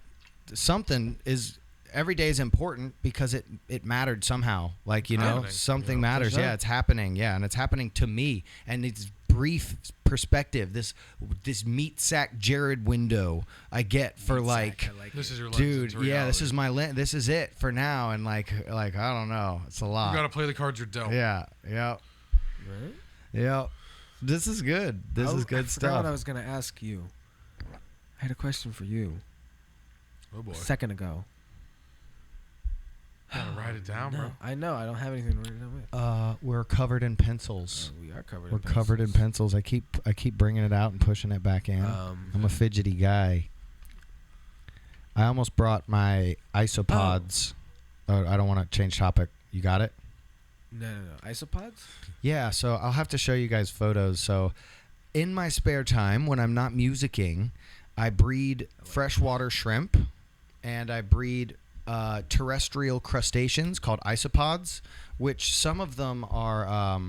every day is important because it mattered somehow. Like, something matters. Sure. Yeah, it's happening. Yeah, and it's happening to me. And it's brief perspective. This meat sack Jarrod window I get for like this is your dude. Yeah, this is my lens. This is it for now. And like I don't know. It's a lot. You got to play the cards you're dealt. Yeah. Yeah. Right? Yeah. This is good. This is good I stuff. what I was gonna ask you. I had a question for you. Oh boy. A second ago. Gotta write it down, bro. I know. I don't have anything to write it down with. We're covered in pencils. We are covered. We're covered in pencils. I keep bringing it out and pushing it back in. I'm a fidgety guy. I almost brought my isopods. Oh, I don't want to change topic. You got it? No. Isopods? Yeah. So I'll have to show you guys photos. So in my spare time, when I'm not musicking, I breed freshwater shrimp, and I breed terrestrial crustaceans called isopods, which some of them are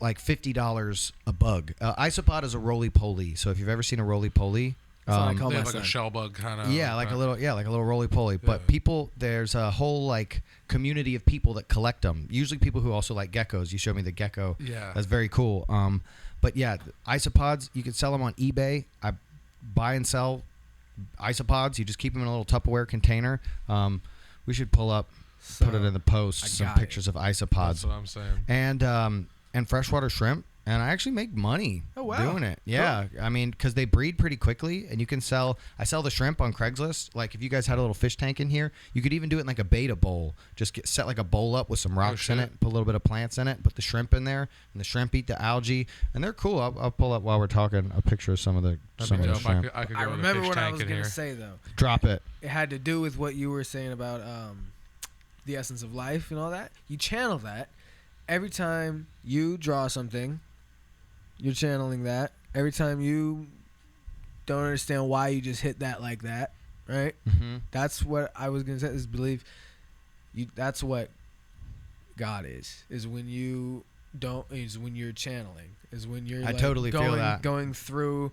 like $50 a bug. Isopod is a roly-poly. So if you've ever seen a roly-poly, they have like a shell bug kind of. Yeah, like a little roly-poly. Yeah. But there's a whole like community of people that collect them. Usually people who also like geckos. You showed me the gecko. Yeah. That's very cool. But yeah, isopods, you can sell them on eBay. I buy and sell isopods. You just keep them in a little Tupperware container. We should put it in the post, some pictures of isopods. That's what I'm saying. And freshwater shrimp. And I actually make money doing it. Yeah. Cool. I mean, because they breed pretty quickly, and you can I sell the shrimp on Craigslist. Like, if you guys had a little fish tank in here, you could even do it in like a beta bowl. Just set like a bowl up with some rocks in it, put a little bit of plants in it, put the shrimp in there, and the shrimp eat the algae. And they're cool. I'll pull up while we're talking a picture of some of the shrimp. I remember what I was going to say, though. Drop it. It had to do with what you were saying about the essence of life and all that. You channel that. Every time you draw something, you're channeling that. Every time you don't understand why you just hit that like that, right? Mm-hmm. That's what I was going to say, is believe. That's what God is when you don't, is when you're channeling, is when you're totally feel that. Going through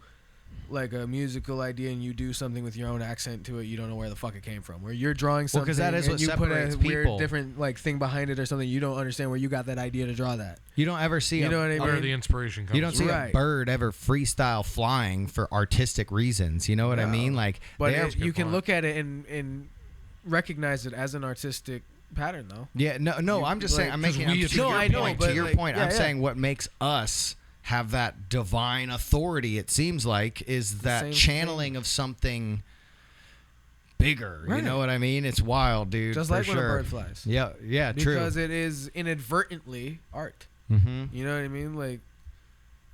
like a musical idea and you do something with your own accent to it, you don't know where the fuck it came from. Where you're drawing something, because that is and what you put a separates weird people. different like thing behind it or something, you don't understand where you got that idea to draw that. You don't ever see know what I mean? Where the inspiration comes. You don't see a bird ever freestyle flying for artistic reasons. You know what I mean? Like, but you can look at it and recognize it as an artistic pattern, though. Yeah, no. I'm just saying. I'm making. To your point, I'm saying what makes us have that divine authority, it seems like, is that channeling of something bigger. Right. You know what I mean? It's wild, dude. Just like when a bird flies. Yeah, true. Because it is inadvertently art. Mm-hmm. You know what I mean? Like,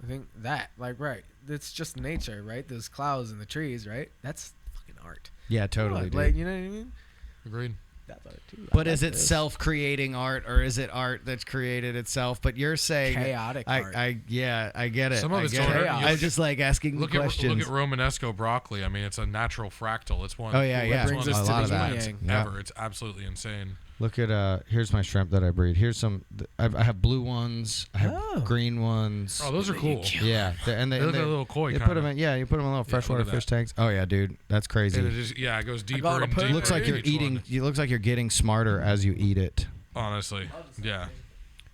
I think that, like, right. It's just nature, right? Those clouds and the trees, right? That's fucking art. Yeah, totally, dude. Like, you know what I mean? Agreed. That's art too. But is it self-creating art, or is it art that's created itself? But you're saying chaotic art. I get it. Some of it's chaos. I just like asking questions. Look at Romanesco broccoli. I mean, it's a natural fractal. It's one. Oh yeah. It's one of the lot of that. plants ever. It's absolutely insane. Look at here's my shrimp that I breed. Here's some. I have blue ones. I have green ones. Oh, those are cool. Yeah, and they look like a little koi. You put them in. Yeah, you put them in little freshwater fish tanks. Oh yeah, dude, that's crazy. And it goes deeper and deeper. It looks like you're eating. It looks like you're getting smarter as you eat it. Honestly, yeah.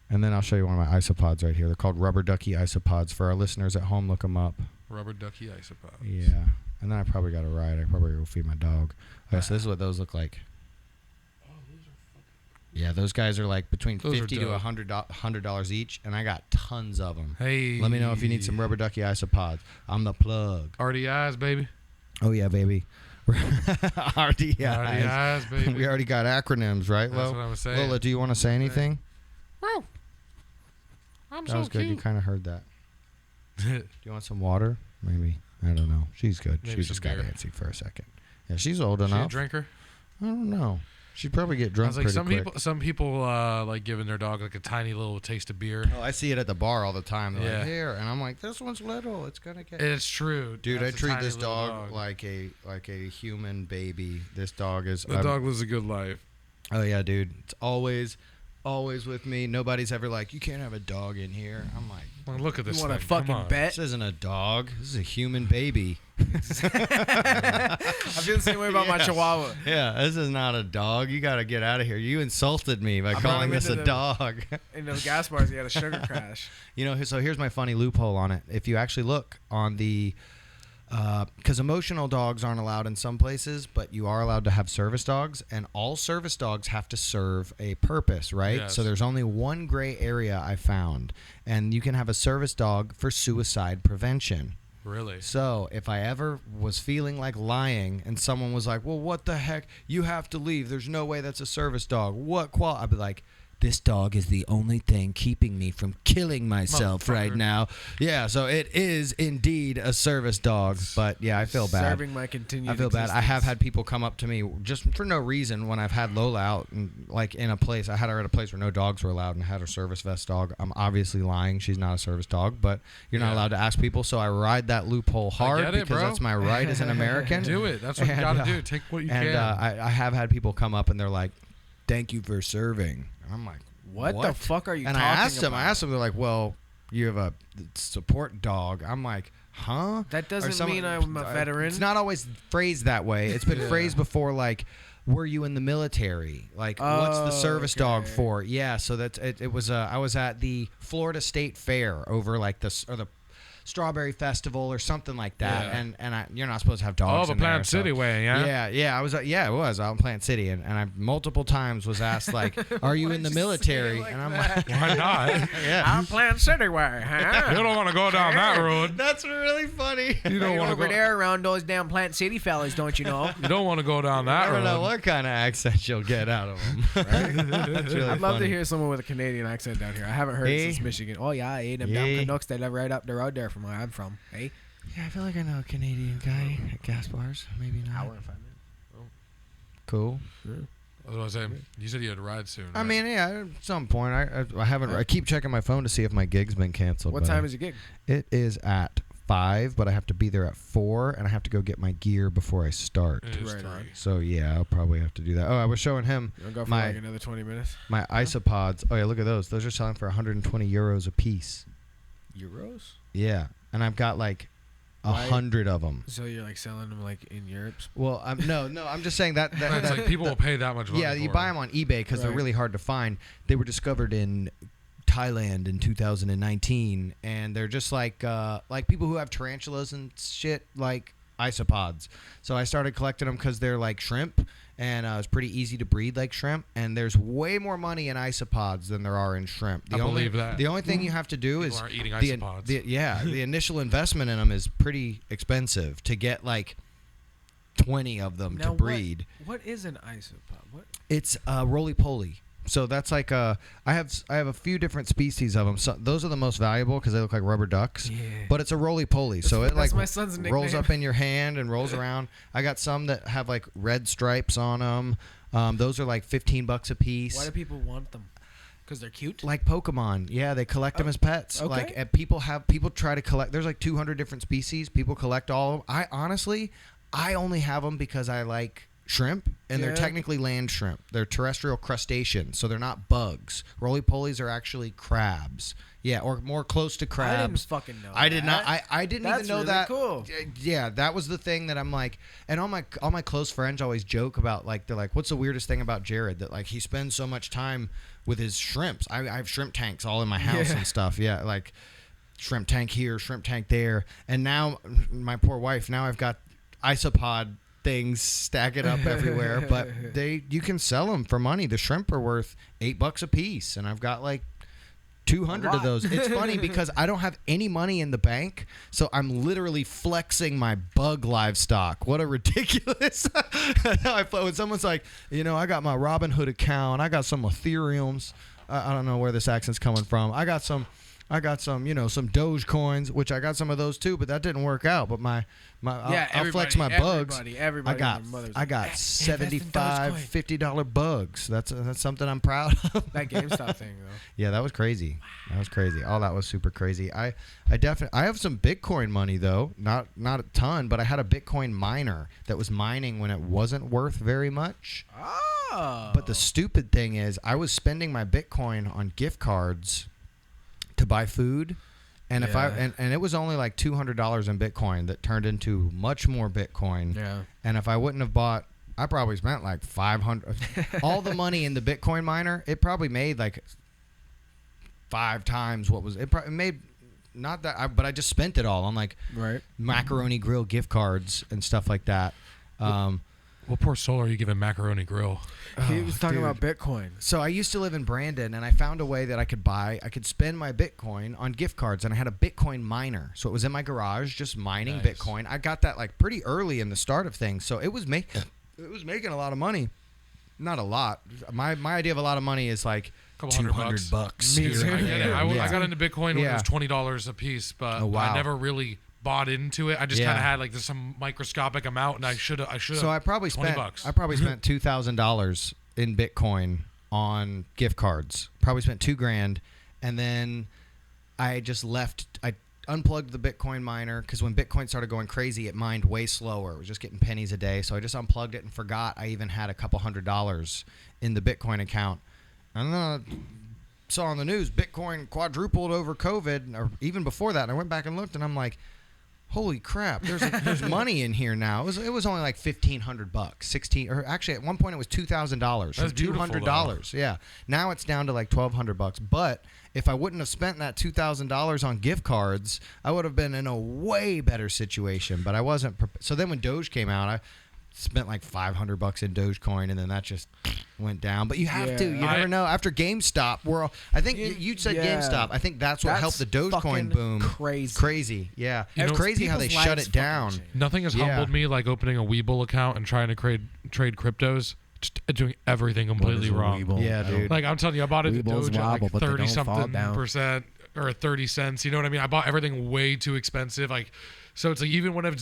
And then I'll show you one of my isopods right here. They're called rubber ducky isopods. For our listeners at home, look them up. Rubber ducky isopods. Yeah, and then I probably got a ride. I probably go feed my dog. Okay, so this is what those look like. Yeah, those guys are like between $50 to $100 each, and I got tons of them. Hey, let me know if you need some rubber ducky isopods. I'm the plug. RDIs, baby. Oh yeah, baby. RDIs. RDIs, baby. We already got acronyms, right, That's what I was saying. Lola, do you want to say anything? Wow. I'm that was good. You kind of heard that. Do you want some water? Maybe. I don't know. She's good. She just got antsy for a second. Yeah, she's old enough. She a drinker? I don't know. She'd probably get drunk. I was like, pretty quick. some people like giving their dog like a tiny little taste of beer. Oh, I see it at the bar all the time. They're like, here, and I'm like, this one's little. It's gonna get. It's true, dude. That's I treat this dog like a human baby. This dog is. The dog lives a good life. Oh yeah, dude. It's always with me. Nobody's ever like, you can't have a dog in here. I'm like, well, look at this. You want thing. to fucking bet? This isn't a dog. This is a human baby. I feel the same way about my Chihuahua. Yeah, this is not a dog. You got to get out of here. You insulted me by calling this a dog. In those gas bars, he had a sugar crash. You know, so here's my funny loophole on it. If you actually look on the, because emotional dogs aren't allowed in some places, but you are allowed to have service dogs, and all service dogs have to serve a purpose, right? Yes. So there's only one gray area I found, and you can have a service dog for suicide prevention. Really? So if I ever was feeling like lying and someone was like, well, what the heck? You have to leave. There's no way that's a service dog. What I'd be like, this dog is the only thing keeping me from killing myself right now. Yeah, so it is indeed a service dog. But yeah, I feel bad. Serving my continued I feel bad. I existence. have had people come up to me just for no reason when I've had Lola out, and like in a place. I had her at a place where no dogs were allowed, and I had her service vest dog. I'm obviously lying. She's not a service dog, but you're not allowed to ask people. So I ride that loophole hard because that's my right as an American. Do it. That's what you got to do. Take what you can. And I have had people come up and they're like, "Thank you for serving." I'm like, what the fuck are you and talking I asked about? them, they're like, well, you have a support dog. I'm like, huh? That doesn't mean I'm a veteran. It's not always phrased that way. It's been phrased before, like, were you in the military? Like, what's the service dog for? Yeah, so that's it was I was at the Florida State Fair over like the Strawberry Festival or something like that, and you're not supposed to have dogs. Oh, the Plant City way, yeah. Yeah, I was. It was out in Plant City, and I multiple times was asked like, "Are you in the military?" Like and I'm that? like, why not? "Yeah, I'm Plant City way, huh? You don't want to go down that road. that's really funny." You don't want to over go there around those damn Plant City fellas, don't you know? You don't want to go down that I don't road. know what kind of accent you'll get out of them. That's really I'd love to funny. hear someone with a Canadian accent down here. I haven't heard it since Michigan. Oh yeah, them damn Canucks. They're they're out there from where I'm from. Hey, Yeah, I feel like I know a Canadian guy at gas bars. Maybe not. hour and 5 minutes. Cool. What was I saying? You said you had to ride soon. I right? mean, yeah, at some point. I haven't. I keep checking my phone to see if my gig's been canceled. What time is your gig? It is at 5, but I have to be there at 4, and I have to go get my gear before I start. It is Right 3. on. So yeah, I'll probably have to do that. Oh, I was showing him You want to go for my like another 20 minutes? my Isopods. Oh yeah, look at those. Those are selling for 120 euros a piece. Euros? Yeah, and I've got like 100 of them. So you're like selling them like in Europe? Well, no, I'm just saying that. It's like people will pay that much money. Yeah, you buy them on eBay because they're Right. really hard to find. They were discovered in Thailand in 2019, and they're just like people who have tarantulas and shit, like isopods. So I started collecting them because they're like shrimp, and it's pretty easy to breed like shrimp. And there's way more money in isopods than there are in shrimp. I believe that. The only thing you have to do People is aren't eating the isopods. the initial investment in them is pretty expensive to get like 20 of them to breed. What is an isopod? What? It's roly-poly. So that's like I have a few different species of them. So those are the most valuable because they look like rubber ducks. Yeah. But it's a roly-poly, so it That's like my son's rolls nickname. up in your hand and rolls around. I got some that have like red stripes on them. Those are like $15 a piece. Why do people want them? Because they're cute? Like Pokemon, yeah, they collect them as pets. okay. Like people try to collect. There's like 200 different species. People collect all of them. I only have them because I like shrimp, and they're technically land shrimp. They're terrestrial crustaceans, so they're not bugs. Roly-polies are actually crabs. Yeah, or more close to crabs. I didn't fucking know I did that. not. I didn't That's even know really that. cool. Yeah, that was the thing that I'm like, and all my close friends always joke about, like, they're like, what's the weirdest thing about Jarrod? That like he spends so much time with his shrimps. I have shrimp tanks all in my house and stuff. Yeah, like shrimp tank here, shrimp tank there, and now my poor wife. Now I've got isopod things stacking up everywhere, but you can sell them for money. The shrimp are worth $8 a piece, and I've got like 200 of those. It's funny because I don't have any money in the bank, so I'm literally flexing my bug livestock. What a ridiculous. When someone's like, I got my Robinhood account, I got some Ethereums. I don't know where this accent's coming from. I got some I got some, some Doge coins, which I got some of those too, but that didn't work out. But I'll flex my bugs. Everybody I got $75, $50 bugs. That's something I'm proud of. That GameStop thing, though. Yeah, that was crazy. That was crazy. All that was super crazy. I have some Bitcoin money though, not a ton, but I had a Bitcoin miner that was mining when it wasn't worth very much. Oh. But the stupid thing is, I was spending my Bitcoin on gift cards to buy food, and it was only like $200 in Bitcoin that turned into much more Bitcoin. Yeah. And if I wouldn't have bought, I probably spent like $500. All the money in the Bitcoin miner, it probably made like 5 times what was it. Probably made not that, but I just spent it all on like macaroni grill gift cards and stuff like that. What poor soul are you giving Macaroni Grill? He was talking about Bitcoin. So I used to live in Brandon, and I found a way that I could spend my Bitcoin on gift cards, and I had a Bitcoin miner. So it was in my garage just mining Bitcoin. I got that like pretty early in the start of things. So it was making a lot of money. Not a lot. My idea of a lot of money is like $200. Me too. I get it. I got into Bitcoin when it was $20 a piece, but I never really bought into it. I just kind of had like some microscopic amount, and I should have. So I probably spent $2,000 in Bitcoin on gift cards. Probably spent $2,000, and then I just left. I unplugged the Bitcoin miner because when Bitcoin started going crazy, it mined way slower. It was just getting pennies a day, so I just unplugged it and forgot I even had a couple $100 in the Bitcoin account. And then I saw on the news Bitcoin quadrupled over COVID, or even before that. And I went back and looked, and I'm like, holy crap! There's money in here now. It was only like $1,500, $16, or actually at one point it was $2,000, $200. Yeah. Now it's down to like $1,200. But if I wouldn't have spent that $2,000 on gift cards, I would have been in a way better situation. But I wasn't. So then when Doge came out, I spent like $500 in Dogecoin, and then that just went down. But you have to. You never know. After GameStop, I think you said GameStop. I think that's what helped the Dogecoin boom. Crazy. Yeah. It's crazy how they shut it down. Nothing has humbled me like opening a Webull account and trying to trade cryptos. Just doing everything completely wrong. Yeah, dude. Like I'm telling you, I bought it at Doge at like 30-something% or 30 cents. You know what I mean? I bought everything way too expensive. Like, so it's like even whenever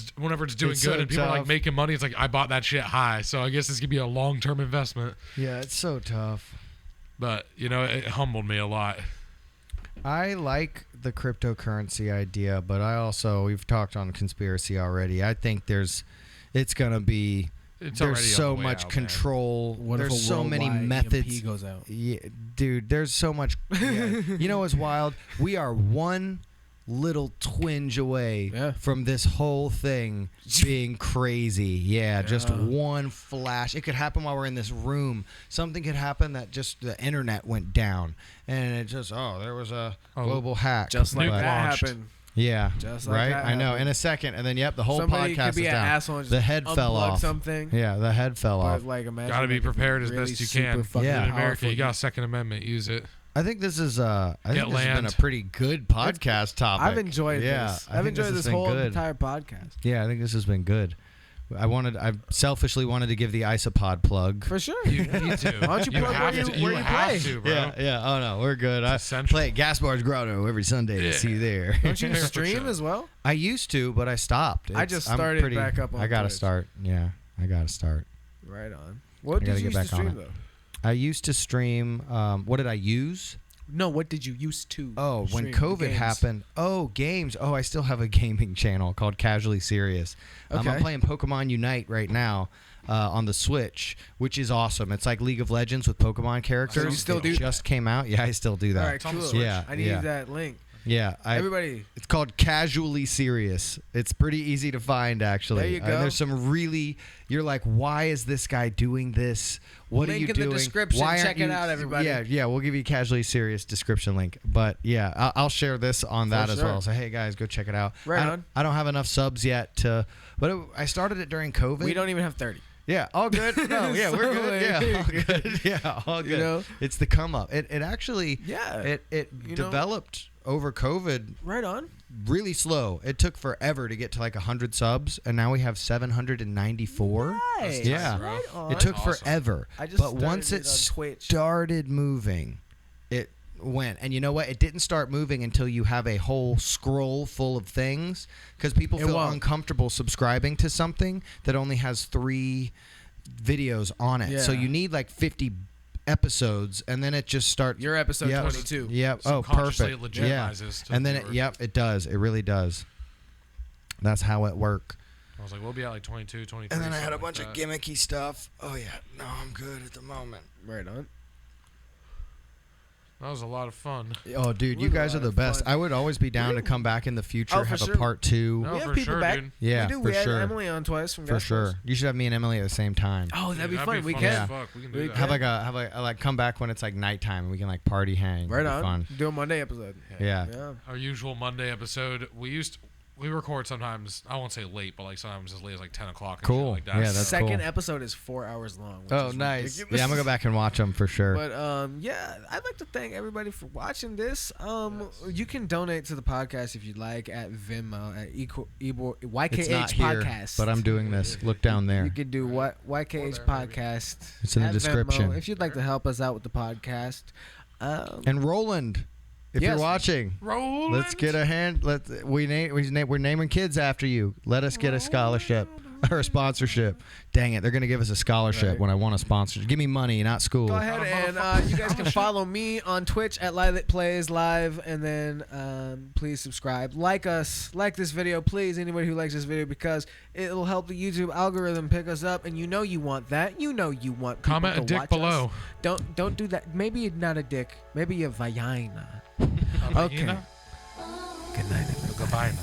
it's doing good and people are like making money, it's like I bought that shit high. So I guess this could be a long-term investment. Yeah, it's so tough. But it humbled me a lot. I like the cryptocurrency idea, but we've talked on conspiracy already. I think there's so much control. There's so many methods. EMP goes out. Yeah, dude, there's so much. You know what's wild? We are one little twinge away from this whole thing being crazy. Yeah, just one flash. It could happen while we're in this room. Something could happen that just the internet went down, and it just there was a global hack. Just like that happened. Yeah, just like right. That I know. In a second, and then the whole Somebody podcast could be is an down. asshole and just the head fell off. Something. Yeah, the head fell off. Like, gotta be prepared as best you can. Yeah, in America, you got Second Amendment. Use it. I think this is this has been a pretty good podcast topic. I've enjoyed this. I've enjoyed this whole entire podcast. Yeah, I think this has been good. I selfishly wanted to give the Isopod plug. For sure. You need to. Why don't you plug where you play? To, bro. Yeah. Oh, no, we're good. I play at Gas Bars Grotto every Sunday to see you there. Don't you stream as well? I used to, but I stopped. I just started back up on I got to Twitch. Start. Yeah, I got to start. Right on. What did you used to stream, though? I used to stream. What did I use? No, what did you used to? Oh, when COVID happened. Oh, games. Oh, I still have a gaming channel called Casually Serious. I'm playing Pokemon Unite right now on the Switch, which is awesome. It's like League of Legends with Pokemon characters. So you still do just came out. Yeah, I still do that. All right, cool. Yeah, I need that link. Yeah, everybody. It's called Casually Serious. It's pretty easy to find, actually. There you go. And there's some really. You're like, why is this guy doing this? What are you doing? Link in the description. Check it out, everybody. Yeah. We'll give you Casually Serious description link. But yeah, I'll share this on that as well. So hey guys, go check it out. Right on. I don't have enough subs yet but I started it during COVID. We don't even have 30. Yeah, all good. No, yeah, we're good. Yeah, all good. Yeah, all good. It's the come up. It actually. Yeah. It developed over COVID. Right on. Really slow. It took forever to get to like 100 subs, and now we have 794. Nice. Yeah. Right on. It took forever. I just but once it on Twitch. started moving, went. And you know what? It didn't start moving until you have a whole scroll full of things, because people feel uncomfortable subscribing to something that only has 3 videos on it. So you need like 50 episodes, and then it just starts. Your episode 22. Yep. Oh, perfect. It legitimizes and then it does. It really does. That's how it works. I was like, we'll be at like 22, 23. And then I had a bunch of gimmicky stuff. Oh yeah, no, I'm good at the moment. Right on. That was a lot of fun. Oh, dude, you guys are the best. I would always be down to come back in the future, have a part 2. No, we have for people sure, back. dude. Yeah, we do. for We had sure. Emily on twice from For sure. Post. You should have me and Emily at the same time. Oh, that'd be fun. We fun can. as fuck. We can do that. Have like come back when it's like nighttime and we can like party hang. Right It'd be on. fun. Do a Monday episode. Yeah. Our usual Monday episode. We record sometimes, I won't say late, but like sometimes as late as like 10 o'clock and Cool. shit like that. Yeah, that's Second cool. episode is 4 hours long. Which Oh, is nice. ridiculous. Yeah, I'm gonna go back and watch them for sure. But yeah, I'd like to thank everybody for watching this. You can donate to the podcast if you'd like at Venmo at YKH It's not here, Podcast. but I'm doing this. Look down there. You can do YKH Podcast. It's in the at description. Venmo if you'd like to help us out with the podcast. And Roland, if you're watching, Roland. let's get a hand. We're naming kids after you. Let us get a scholarship or a sponsorship. Dang it, they're gonna give us a scholarship when I want a sponsorship. Give me money, not school. Go ahead and you guys can follow me on Twitch at Live Plays Live, and then please subscribe, like us, like this video, please. Anybody who likes this video, because it'll help the YouTube algorithm pick us up, and you know you want that. You know you want people Comment to a dick watch below. Us. Don't do that. Maybe not a dick. Maybe a vagina. Okay. Good night. Goodbye.